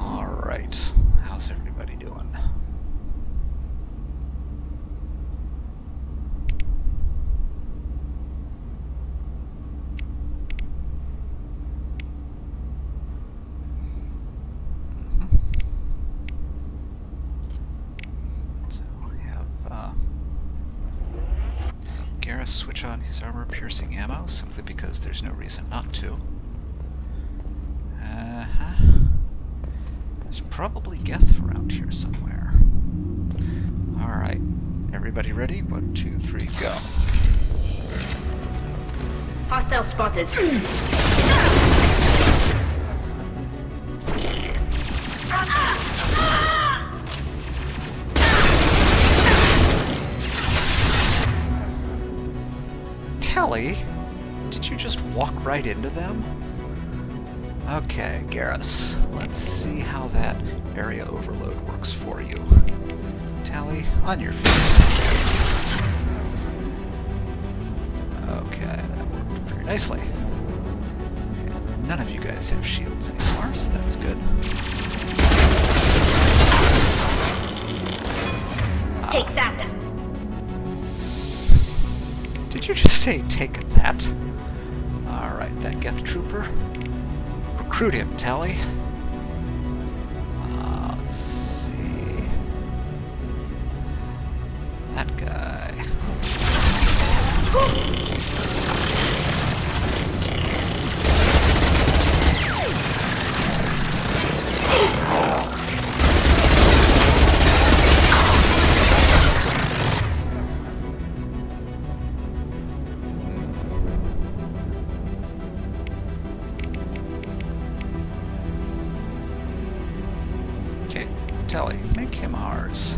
Speaker 1: Alright, how's everybody doing? Switch on his armor-piercing ammo, simply because there's no reason not to. There's probably geth around here somewhere. Alright, everybody ready? 1, 2, 3, go.
Speaker 2: Hostile spotted.
Speaker 1: Tali, did you just walk right into them? Okay, Garrus, let's see how that area overload works for you. Tali, on your feet. Okay, that worked very nicely. And none of you guys have shields anymore, so that's good.
Speaker 2: Take that!
Speaker 1: Did you just say, take that? Alright, that geth trooper. Recruit him, Tali. Let's see. That guy. Tali, make him ours.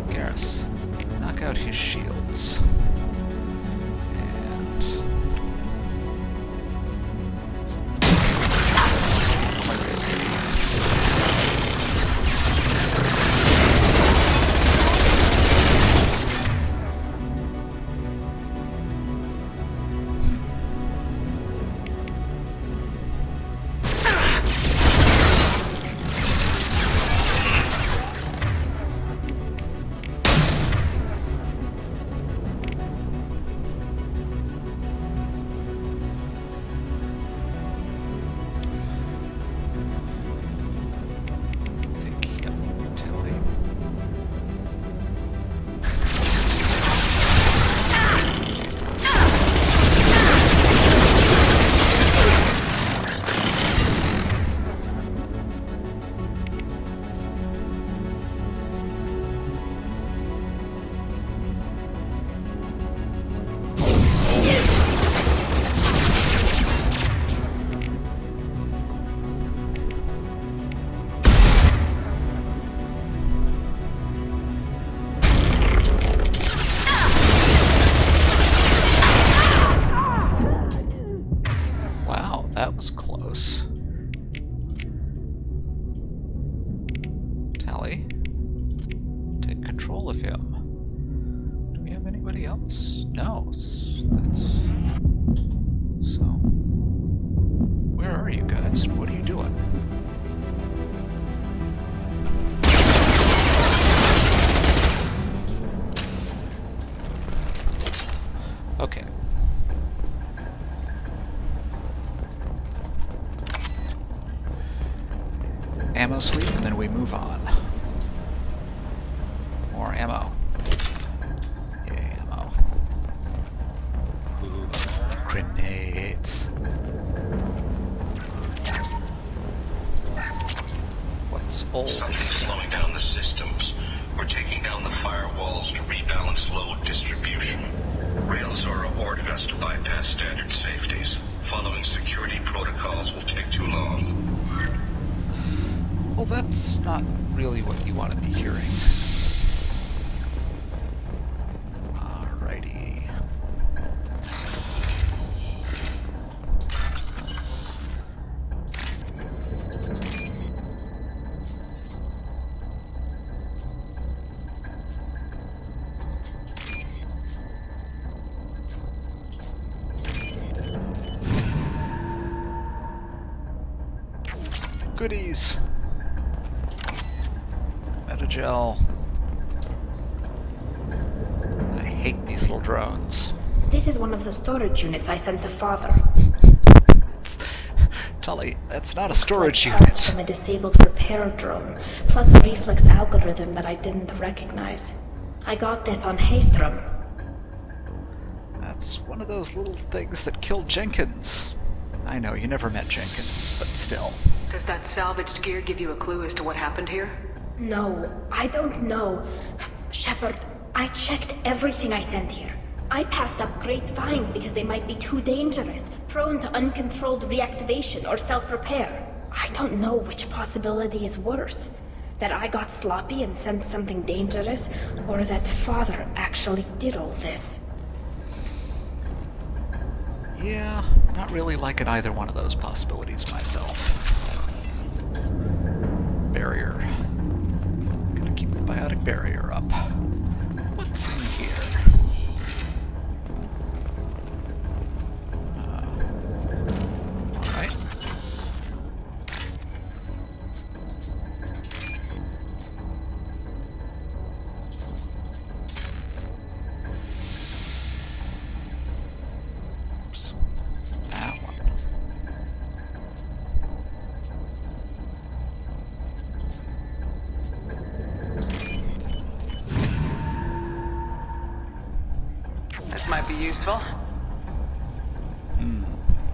Speaker 1: Garrus, knock out his shields. And... let's see. That was close. Tali, take control of him. Do we have anybody else? No. That's... so... where are you guys and what are you doing? Okay. Ammo sweep, and then we move on. More ammo. Yay, ammo. Ooh, grenades.
Speaker 15: slow distribution. Railzora ordered us to bypass standard safeties. Following security protocols will take too long.
Speaker 1: Well, that's not really what you want to be hearing. Alrighty. Goodies. Metagel. I hate these little drones.
Speaker 2: This is one of the storage units I sent to Father.
Speaker 1: Tali, that's not a storage
Speaker 2: Parts
Speaker 1: unit.
Speaker 2: from a disabled repair drone, plus a reflex algorithm that I didn't recognize. I got this on Haystrom.
Speaker 1: That's one of those little things that killed Jenkins. I know, you never met Jenkins, but still.
Speaker 3: Does that salvaged gear give you a clue as to what happened here?
Speaker 2: No, I don't know. Shepard, I checked everything I sent here. I passed up great finds because they might be too dangerous, prone to uncontrolled reactivation or self-repair. I don't know which possibility is worse. That I got sloppy and sent something dangerous, or that Father actually did all this.
Speaker 1: Yeah, not really liking either one of those possibilities myself. Barrier. Gonna keep the biotic barrier up. What's in here? Alright. Oops. That one.
Speaker 3: This might be useful.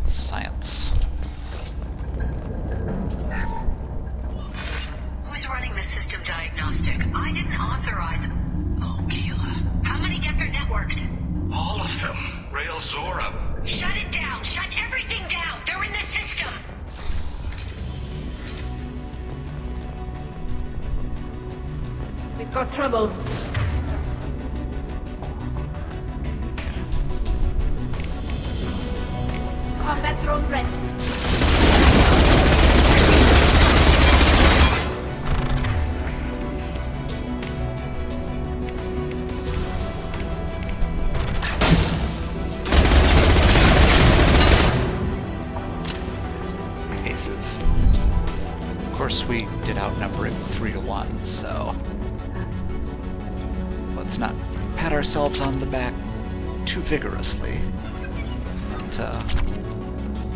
Speaker 1: Science.
Speaker 12: Who's running the system diagnostic? I didn't authorize... Oh, Keela. How many get their networked?
Speaker 15: All of them. Railzora.
Speaker 12: Shut it down! Shut everything down! They're in the system!
Speaker 2: We've got trouble. Combat drone ready.
Speaker 1: Aces. Of course, we did outnumber it 3-1, so let's not pat ourselves on the back too vigorously. But,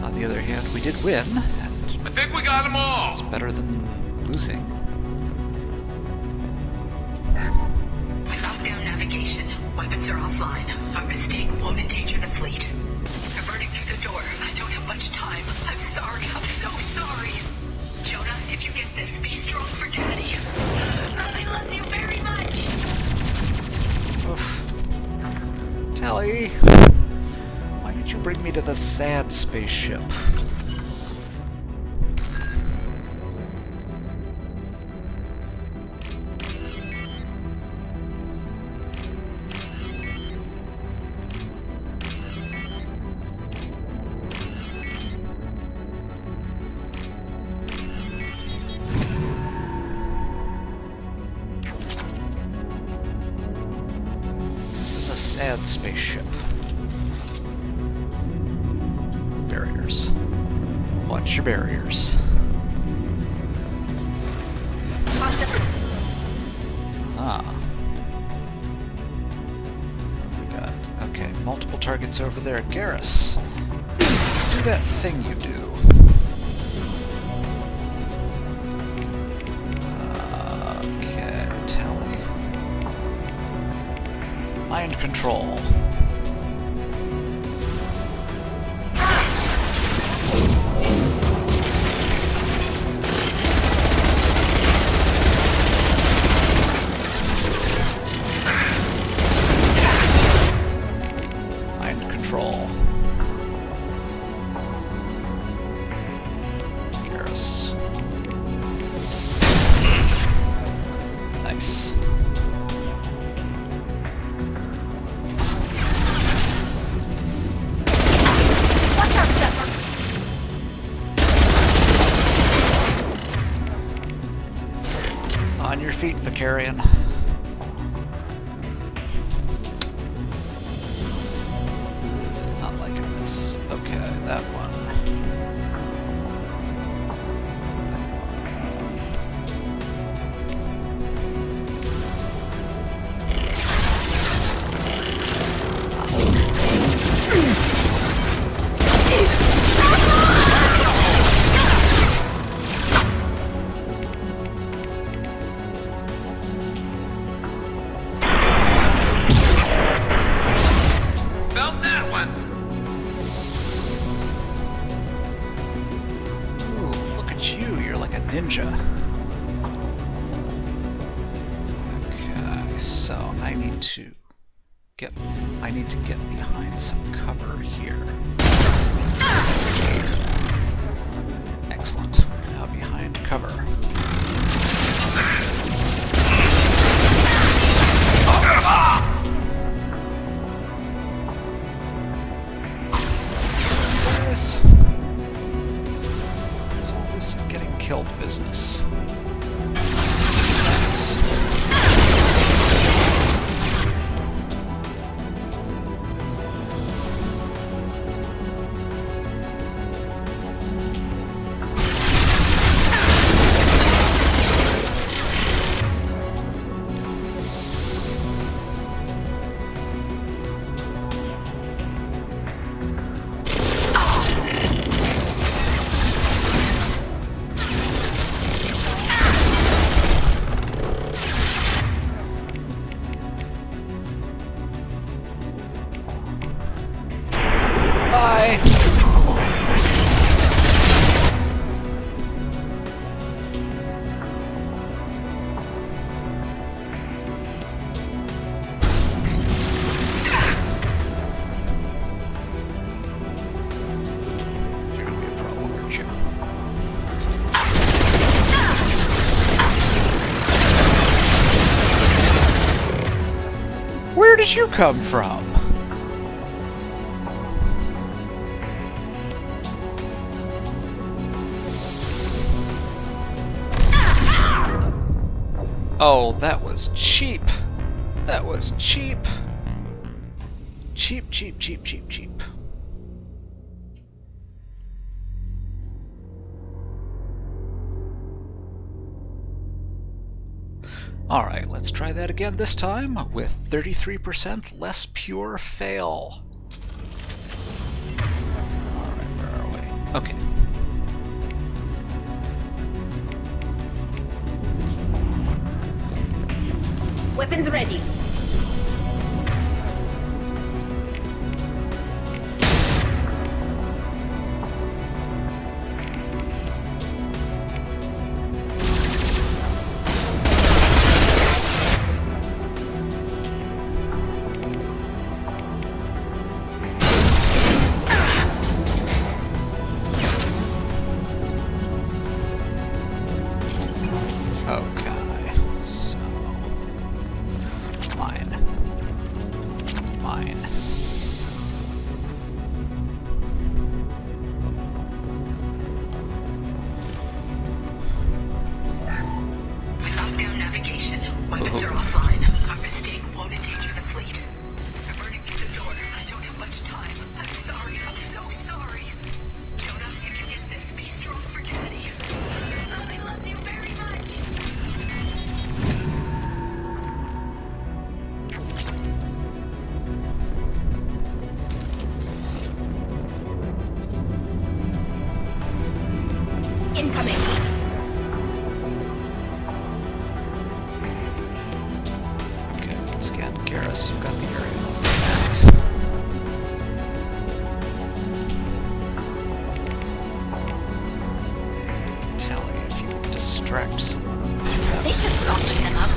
Speaker 1: on the other hand, we did win, and
Speaker 15: I think we got them all.
Speaker 1: it's better than losing.
Speaker 12: I locked down navigation. Weapons are offline. Our mistake won't endanger the fleet. They're burning through the door. I don't have much time. I'm sorry. I'm so sorry. Jonah, if you get this, be strong for Daddy. Mommy loves you very much.
Speaker 1: Oof. Tali, why did you bring me to the sad spaceship? Sad spaceship. Barriers. Watch your barriers. Ah. We got, okay, multiple targets over there. Garrus, do that thing you do. Okay, Tali. Mind control. Quarian. Not liking this. Okay, that one. Ninja. Okay, so I need to get behind some cover here. Excellent. We're now behind cover. Killed business. Bye. You're gonna be a problem, aren't you? Where did you come from? Oh, that was cheap. That was cheap. Cheap, cheap, cheap, cheap, cheap. Alright, let's try that again this time with 33% less pure fail. Alright, where are we? Okay.
Speaker 2: Weapons ready.
Speaker 12: Weapons are offline. Our mistake won't endanger the fleet. Averting to the door. I don't have much time. I'm sorry. I'm so sorry. Jonah, you can get this. Be strong for Daddy. I love you very much.
Speaker 2: Incoming.
Speaker 1: Garrus, you've got the area. Tali, if you would distract someone.
Speaker 2: They should lock him up.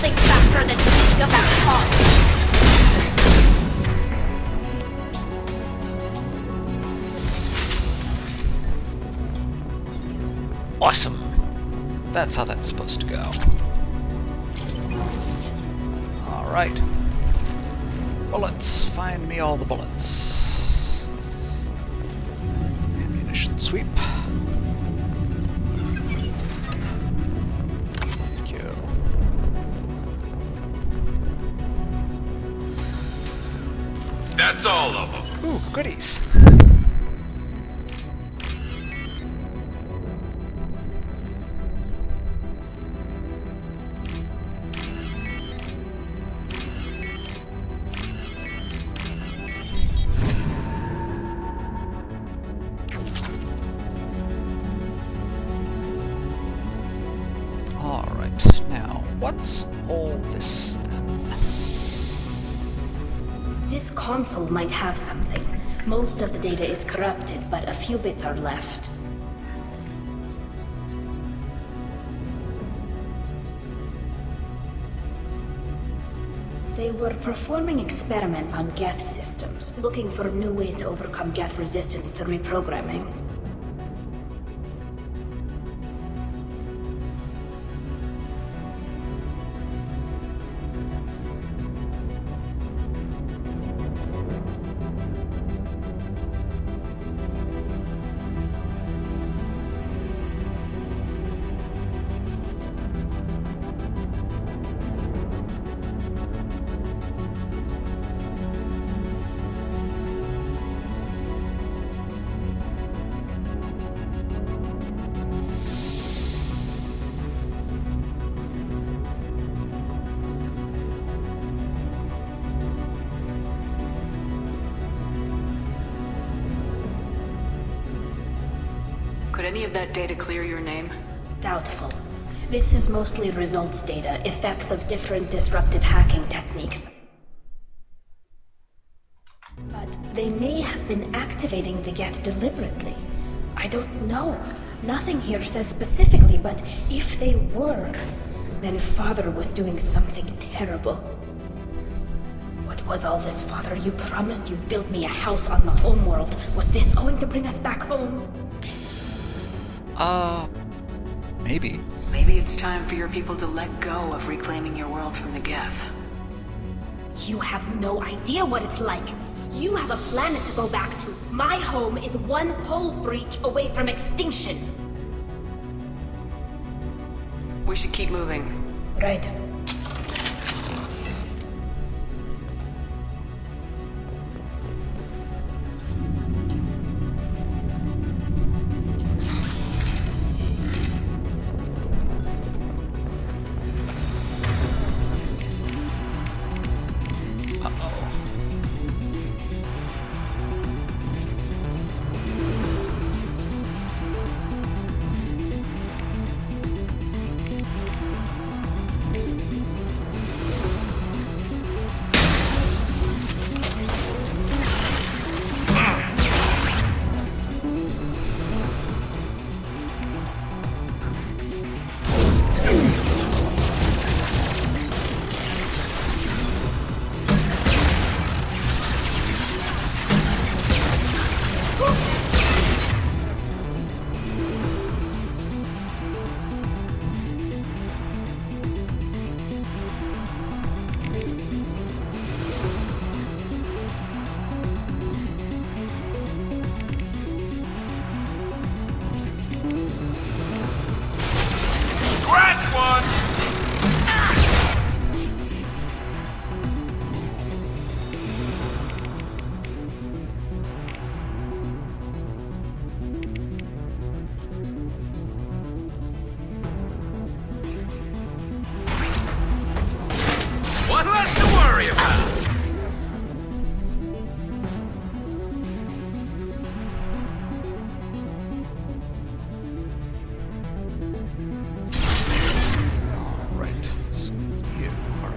Speaker 2: Think faster than you think about talk.
Speaker 1: Awesome. That's how that's supposed to go. Alright. Bullets. Find me all the bullets. Ammunition sweep. Thank you.
Speaker 15: That's all of them.
Speaker 1: Ooh, goodies. Now, what's all this then?
Speaker 2: This console might have something. Most of the data is corrupted, but a few bits are left. They were performing experiments on geth systems, looking for new ways to overcome geth resistance to reprogramming.
Speaker 3: Could any of that data clear your name?
Speaker 2: Doubtful. This is mostly results data, effects of different disruptive hacking techniques. But they may have been activating the geth deliberately. I don't know. Nothing here says specifically, but if they were, then Father was doing something terrible. What was all this, Father? You promised you'd build me a house on the homeworld. Was this going to bring us back home?
Speaker 1: Maybe.
Speaker 3: Maybe it's time for your people to let go of reclaiming your world from the geth.
Speaker 2: You have no idea what it's like. You have a planet to go back to. My home is one hull breach away from extinction.
Speaker 3: We should keep moving.
Speaker 2: Right.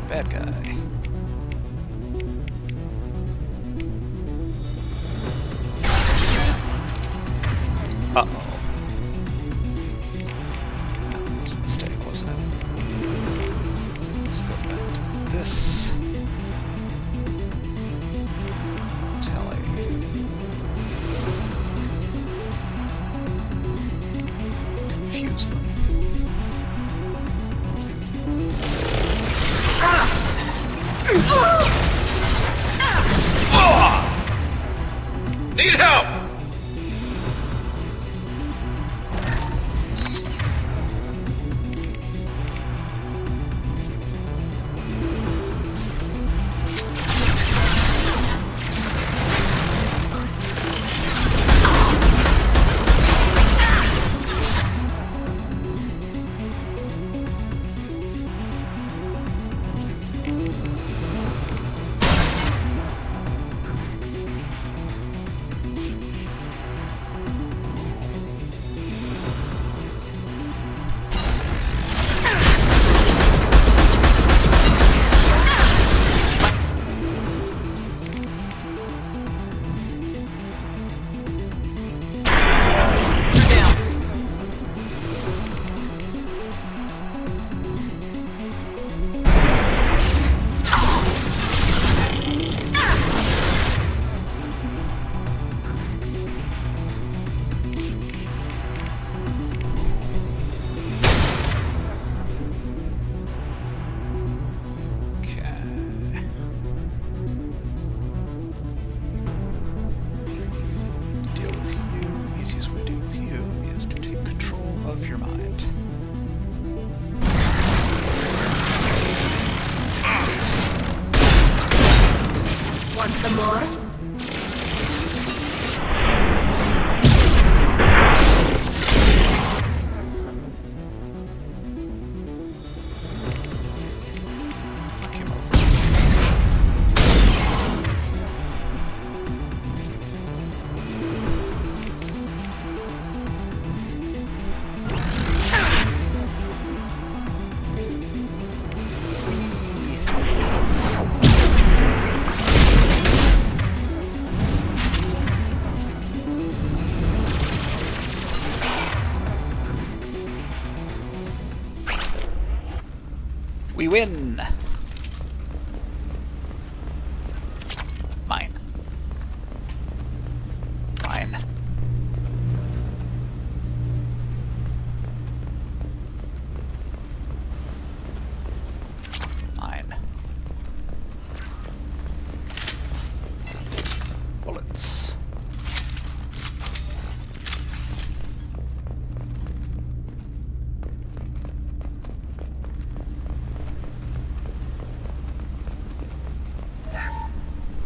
Speaker 1: Bad guy. Uh-oh. That was a mistake, wasn't it?
Speaker 15: Need help!
Speaker 2: Some more?
Speaker 1: We win! Mine. Mine. Mine. Bullets.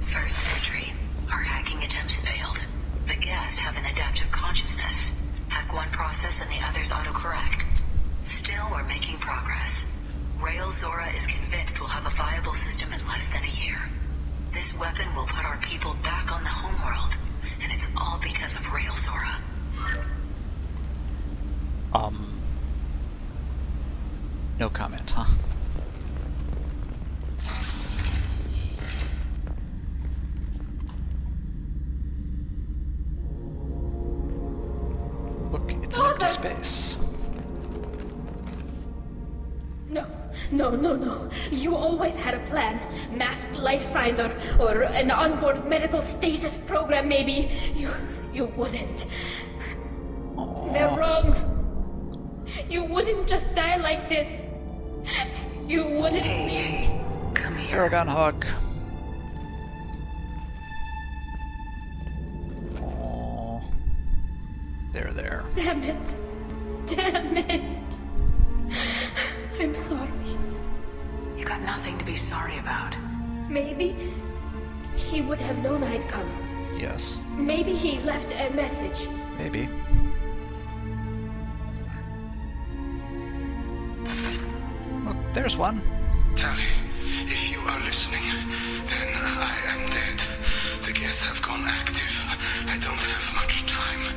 Speaker 12: First entry. Our hacking attempts failed. The geth have an adaptive consciousness. Hack one process and the others autocorrect. Still, we're making progress. Rael Zora is convinced we'll have a viable system in less than a year. This weapon will put our people back on the homeworld, and it's all because of Rael Zora.
Speaker 1: No comment, huh? Look, it's an empty space.
Speaker 2: No. You always had a plan. Masked life signs or an onboard medical stasis program, maybe. You wouldn't.
Speaker 1: Aww.
Speaker 2: They're wrong. You wouldn't just die like this. You wouldn't.
Speaker 12: Hey, come here.
Speaker 1: Paragon hug. Aww. There.
Speaker 2: Damn it. I'm sorry.
Speaker 3: You got nothing to be sorry about.
Speaker 2: Maybe he would have known I'd come.
Speaker 1: Yes.
Speaker 2: Maybe he left a message.
Speaker 1: Maybe. Look, there's one.
Speaker 11: Tali, if you are listening, then I am dead. The geth have gone active. I don't have much time.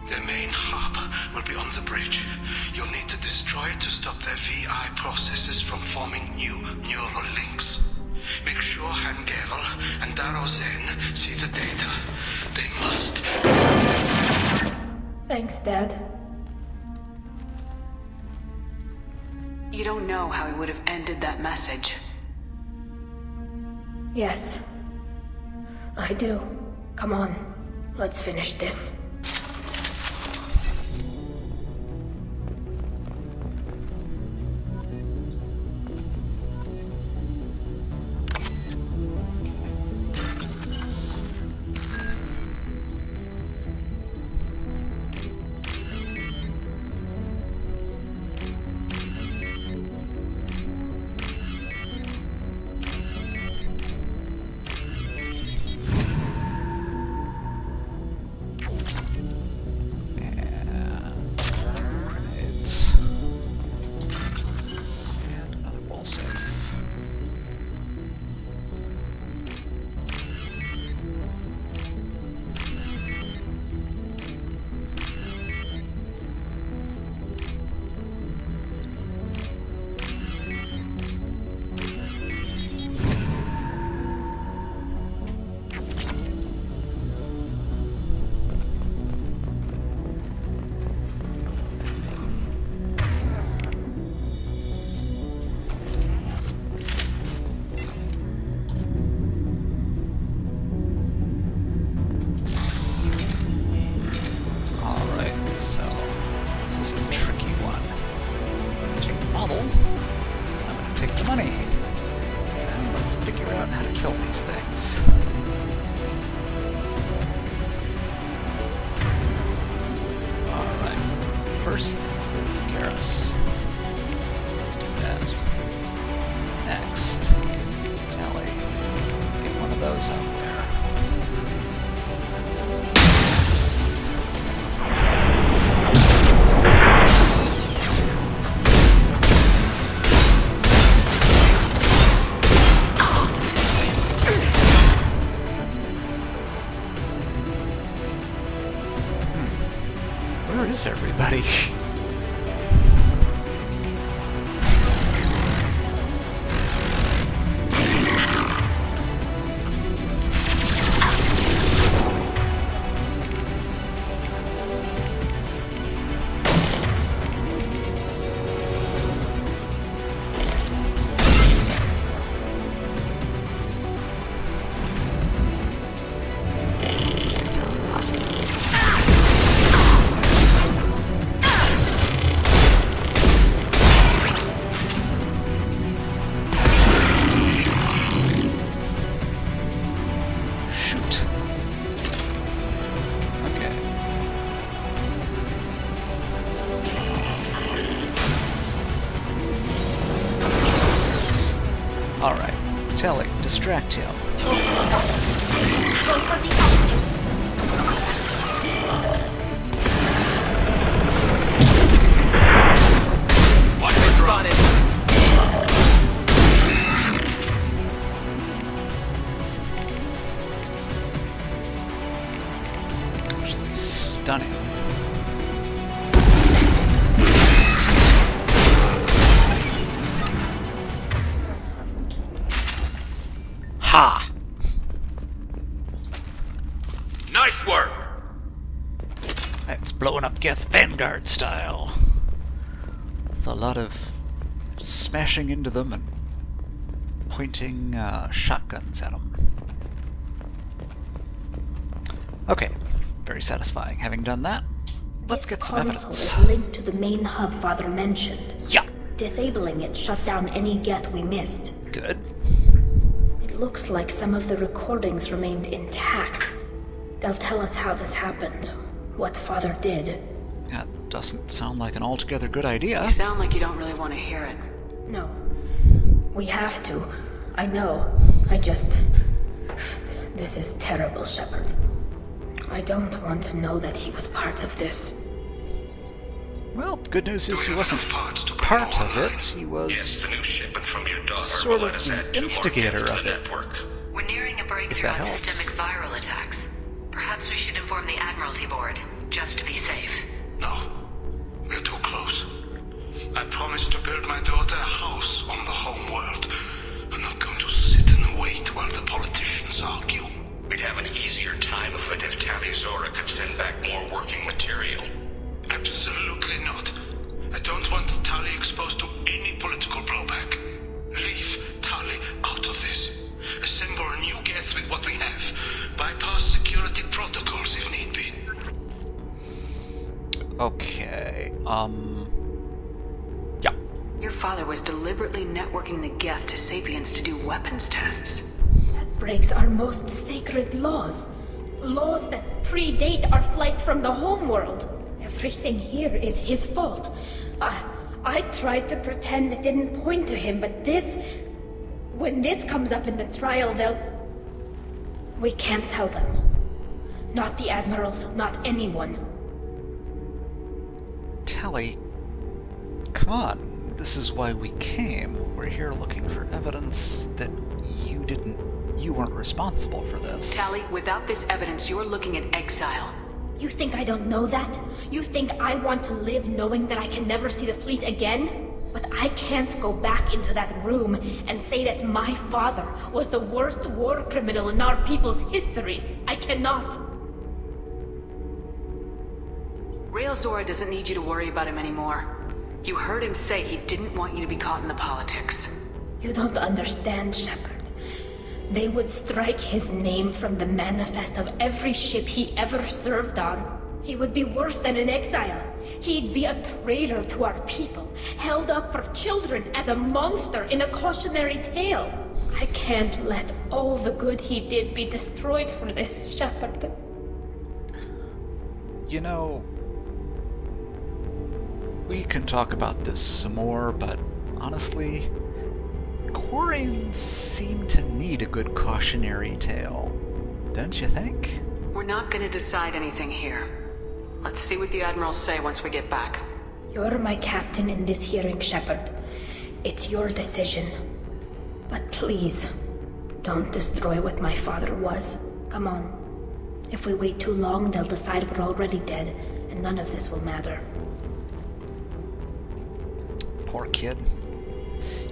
Speaker 11: The main hub will be on the bridge. You'll need to destroy it to stop their VI processes from forming new neural links. Make sure Hangerl and Daro Zen see the data. They must.
Speaker 2: Thanks, Dad.
Speaker 3: You don't know how he would have ended that message.
Speaker 2: Yes. I do. Come on. Let's finish this.
Speaker 1: save. Where is everybody? Alright, Tali, distract him. Actually stunning. Ha!
Speaker 15: Nice work!
Speaker 1: That's blowing up Geth Vanguard style. With a lot of smashing into them and pointing shotguns at them. Okay, very satisfying. Having done that, let's get some evidence.
Speaker 2: This console is linked to the main hub Father mentioned.
Speaker 1: Yeah.
Speaker 2: Disabling it shut down any Geth we missed.
Speaker 1: Good.
Speaker 2: It looks like some of the recordings remained intact. They'll tell us how this happened, what Father did.
Speaker 1: That doesn't sound like an altogether good idea.
Speaker 3: You sound like you don't really want to hear it.
Speaker 2: No. We have to. I know. This is terrible, Shepard. I don't want to know that he was part of this.
Speaker 1: Well, good news is he wasn't part of it. He was
Speaker 15: Yes, the new shipment from your daughter
Speaker 1: sort
Speaker 15: will
Speaker 1: of
Speaker 15: let us
Speaker 1: the
Speaker 15: add 2 more
Speaker 1: instigator
Speaker 15: gifts to
Speaker 1: of
Speaker 15: the
Speaker 1: it.
Speaker 15: network.
Speaker 12: We're nearing a breakthrough on systemic viral attacks. Perhaps we should inform the Admiralty Board, just to be safe.
Speaker 11: No. We're too close. I promised to build my daughter a house on the home world. I'm not going to sit and wait while the politicians argue.
Speaker 15: We'd have an easier time of it if Tali Zora could send back more working material.
Speaker 11: Absolutely not. I don't want Tali exposed to any political blowback. Leave Tali out of this. Assemble a new geth with what we have. Bypass security protocols if need be.
Speaker 1: Okay, yeah.
Speaker 3: Your father was deliberately networking the geth to Sapiens to do weapons tests.
Speaker 2: That breaks our most sacred laws. Laws that predate our flight from the homeworld. Everything here is his fault. I tried to pretend it didn't point to him, but this... When this comes up in the trial, they'll... We can't tell them. Not the admirals, not anyone.
Speaker 1: Tali, come on. This is why we came. We're here looking for evidence that you weren't responsible for this.
Speaker 3: Tali, without this evidence, you're looking at exile.
Speaker 2: You think I don't know that? You think I want to live knowing that I can never see the fleet again? But I can't go back into that room and say that my father was the worst war criminal in our people's history. I cannot.
Speaker 3: Rael Zora doesn't need you to worry about him anymore. You heard him say he didn't want you to be caught in the politics.
Speaker 2: You don't understand, Shepard. They would strike his name from the manifest of every ship he ever served on. He would be worse than an exile. He'd be a traitor to our people, held up for children as a monster in a cautionary tale. I can't let all the good he did be destroyed for this, Shepard.
Speaker 1: You know, we can talk about this some more, but honestly, Quarians seem to need a good cautionary tale, don't you think?
Speaker 3: We're not gonna decide anything here. Let's see what the Admirals say once we get back.
Speaker 2: You're my captain in this hearing, Shepard. It's your decision. But please, don't destroy what my father was. Come on. If we wait too long, they'll decide we're already dead, and none of this will matter.
Speaker 1: Poor kid.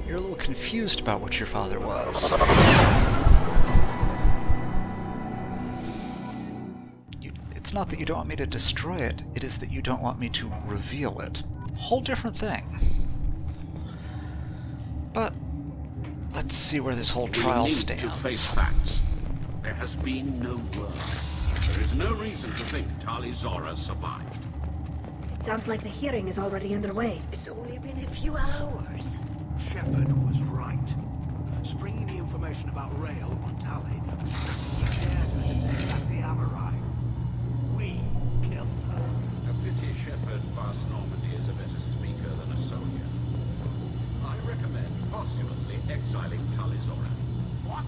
Speaker 1: You're a little confused about what your father was. It's not that you don't want me to destroy it, it is that you don't want me to reveal it. Whole different thing. But let's see where this whole trial stands.
Speaker 6: We need to face facts. There has been no word. There is no reason to think Tali Zora survived.
Speaker 2: It sounds like the hearing is already underway.
Speaker 10: It's only been a few hours.
Speaker 11: Shepard was right. Springing the information about Rael on Tali. He dared her to take back the Amarai. We killed her.
Speaker 6: A pity Shepard past Normandy is a better speaker than a soldier. I recommend posthumously exiling Tali Zora.
Speaker 10: What?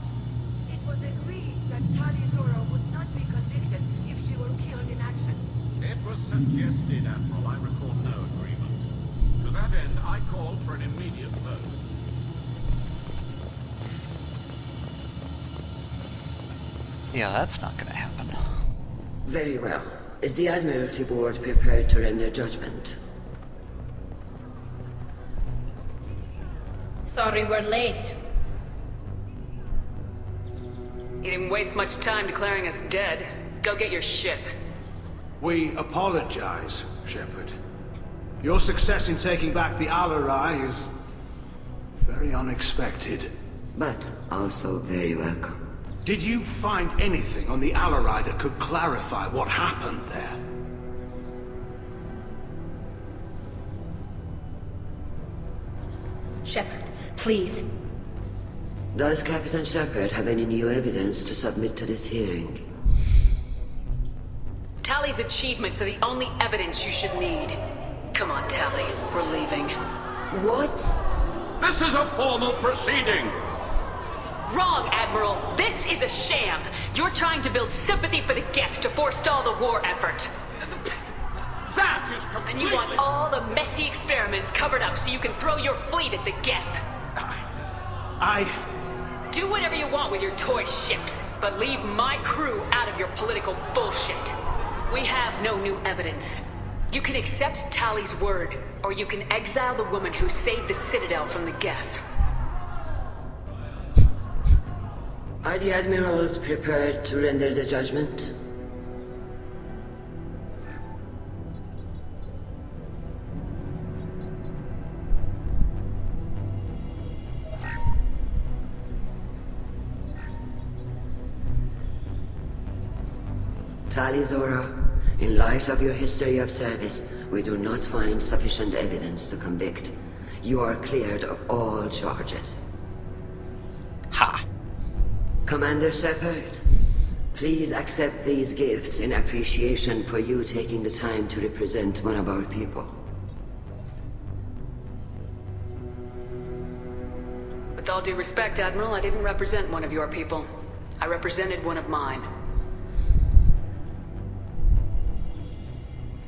Speaker 10: It was agreed that Tali Zora would not be convicted if she were killed in action.
Speaker 6: It was suggested, Admiral. I recall no agreement. To that end, I call for an immediate vote.
Speaker 1: Yeah, that's not gonna happen.
Speaker 10: Very well. Is the Admiralty Board prepared to render judgment?
Speaker 2: Sorry we're late.
Speaker 3: You didn't waste much time declaring us dead. Go get your ship.
Speaker 11: We apologize, Shepard. Your success in taking back the Alarai is very unexpected.
Speaker 10: But also very welcome.
Speaker 11: Did you find anything on the Alarai that could clarify what happened there?
Speaker 2: Shepard, please.
Speaker 10: Does Captain Shepard have any new evidence to submit to this hearing?
Speaker 3: Tali's achievements are the only evidence you should need. Come on, Tali. We're leaving.
Speaker 10: What?
Speaker 6: This is a formal proceeding!
Speaker 3: Wrong, Admiral. This is a sham. You're trying to build sympathy for the geth to forestall the war effort.
Speaker 6: That is completely...
Speaker 3: And you want all the messy experiments covered up so you can throw your fleet at the geth. Do whatever you want with your toy ships, but leave my crew out of your political bullshit. We have no new evidence. You can accept Tali's word, or you can exile the woman who saved the Citadel from the geth.
Speaker 10: Are the Admirals prepared to render the judgment? Tali Zora, in light of your history of service, we do not find sufficient evidence to convict. You are cleared of all charges.
Speaker 1: Ha!
Speaker 10: Commander Shepard, please accept these gifts in appreciation for you taking the time to represent one of our people.
Speaker 3: With all due respect, Admiral, I didn't represent one of your people. I represented one of mine.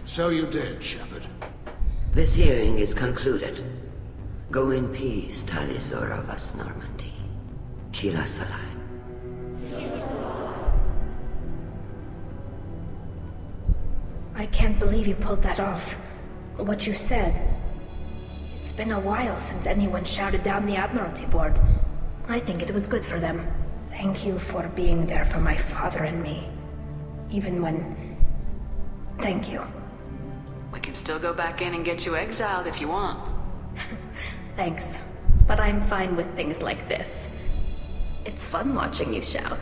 Speaker 11: So you did, Shepard.
Speaker 10: This hearing is concluded. Go in peace, Tali Zora Vas Normandy. Kila Salai.
Speaker 2: I can't believe you pulled that off. What you said. It's been a while since anyone shouted down the Admiralty Board. I think it was good for them. Thank you for being there for my father and me. Even when... Thank you.
Speaker 3: We can still go back in and get you exiled if you want.
Speaker 2: Thanks. But I'm fine with things like this. It's fun watching you shout.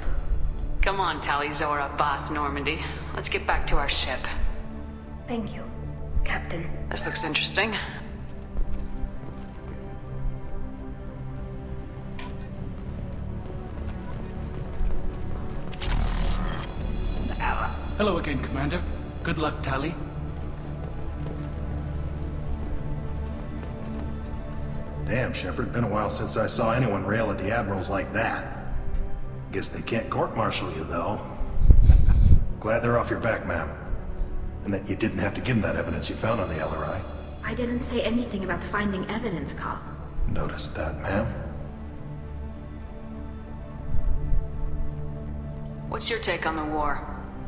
Speaker 3: Come on, Tali Zora Vas Normandy. Let's get back to our ship.
Speaker 2: Thank you, Captain.
Speaker 3: This looks interesting.
Speaker 4: Hello again, Commander. Good luck, Tali.
Speaker 13: Damn, Shepard. Been a while since I saw anyone rail at the Admirals like that. Guess they can't court-martial you, though. Glad they're off your back, ma'am. And that you didn't have to give them that evidence you found on the LRI.
Speaker 2: I didn't say anything about finding evidence, Carl.
Speaker 13: Noticed that, ma'am.
Speaker 3: What's your take on the war?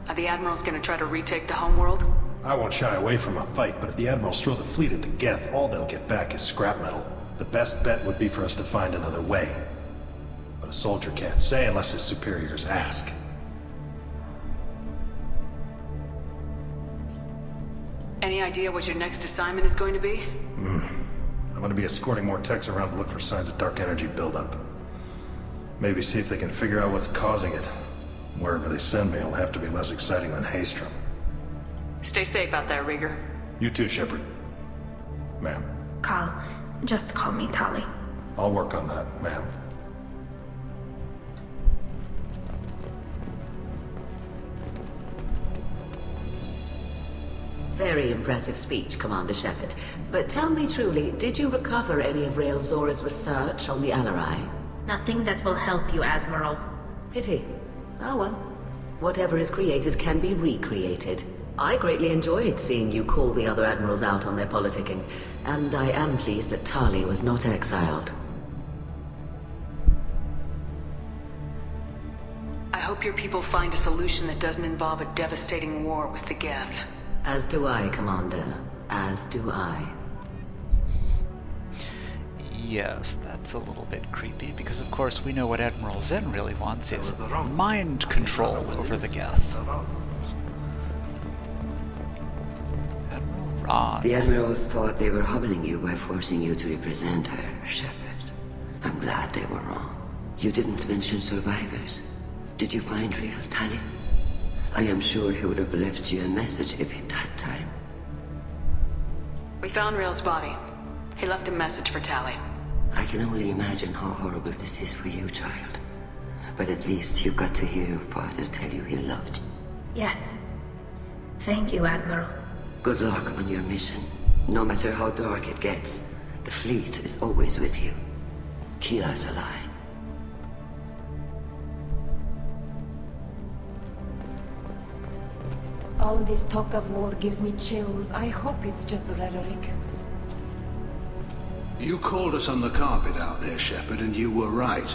Speaker 3: Are the Admirals gonna try to retake the homeworld?
Speaker 13: I won't shy away from a fight, but if the Admirals throw the fleet at the Geth, all they'll get back is scrap metal. The best bet would be for us to find another way. But a soldier can't say unless his superiors ask.
Speaker 3: Any idea what your next assignment is going to be?
Speaker 13: I'm gonna be escorting more techs around to look for signs of dark energy buildup. Maybe see if they can figure out what's causing it. Wherever they send me, it'll have to be less exciting than Haystrom.
Speaker 3: Stay safe out there, Rieger.
Speaker 13: You too, Shepard. Ma'am.
Speaker 2: Carl, just call me Tali.
Speaker 13: I'll work on that, ma'am.
Speaker 8: Very impressive speech, Commander Shepard. But tell me truly, did you recover any of Rael Zora's research on the LRI?
Speaker 2: Nothing that will help you, Admiral.
Speaker 8: Pity. Oh well. Whatever is created can be recreated. I greatly enjoyed seeing you call the other admirals out on their politicking, and I am pleased that Tali was not exiled.
Speaker 3: I hope your people find a solution that doesn't involve a devastating war with the Geth.
Speaker 8: As do I, Commander. As do I.
Speaker 1: Yes, that's a little bit creepy, because of course we know what Admiral Zen really wants is mind control over the Geth. Admiral Ron.
Speaker 10: The Admirals thought they were humbling you by forcing you to represent her, Shepard. I'm glad they were wrong. You didn't mention survivors. Did you find Rael, Tali? I am sure he would have left you a message if he'd had time.
Speaker 3: We found Rael's body. He left a message for Tali.
Speaker 10: I can only imagine how horrible this is for you, child. But at least you got to hear your father tell you he loved you.
Speaker 2: Yes. Thank you, Admiral.
Speaker 10: Good luck on your mission. No matter how dark it gets, the fleet is always with you. Kila Salai.
Speaker 8: All this talk of war gives me chills. I hope it's just rhetoric.
Speaker 11: You called us on the carpet out there, Shepard, and you were right.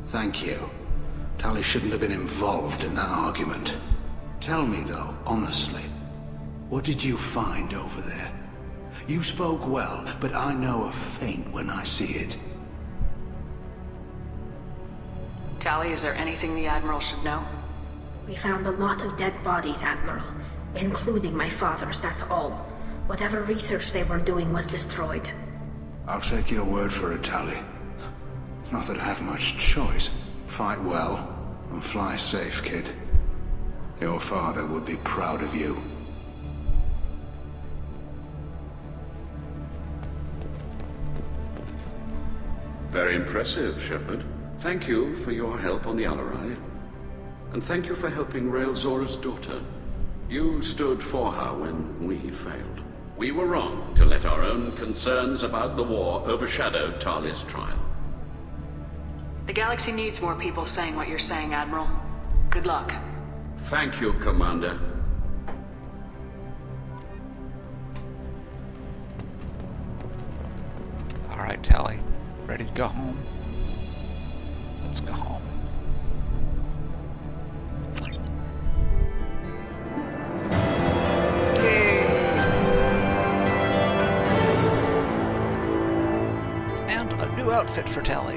Speaker 11: Thank you. Tali shouldn't have been involved in that argument. Tell me, though, honestly, what did you find over there? You spoke well, but I know a feint when I see it.
Speaker 3: Tali, is there anything the Admiral should know?
Speaker 2: We found a lot of dead bodies, Admiral. Including my father's, that's all. Whatever research they were doing was destroyed.
Speaker 11: I'll take your word for it, Tali. Not that I have much choice. Fight well, and fly safe, kid. Your father would be proud of you.
Speaker 6: Very impressive, Shepard. Thank you for your help on the LRI. And thank you for helping Rael Zora's daughter. You stood for her when we failed. We were wrong to let our own concerns about the war overshadow Tali's trial.
Speaker 3: The galaxy needs more people saying what you're saying, Admiral. Good luck.
Speaker 6: Thank you, Commander.
Speaker 1: Alright, Tali, ready to go home? Let's go home. Yay! And a new outfit for Tali.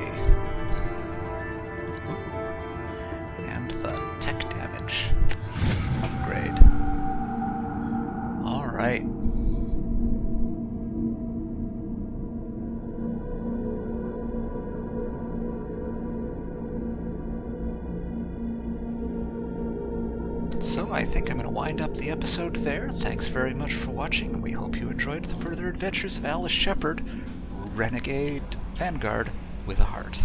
Speaker 1: And the tech damage upgrade. Alright. So I think I'm going to wind up the episode there. Thanks very much for watching, and we hope you enjoyed the further adventures of Alice Shepard, Renegade Vanguard with a Heart.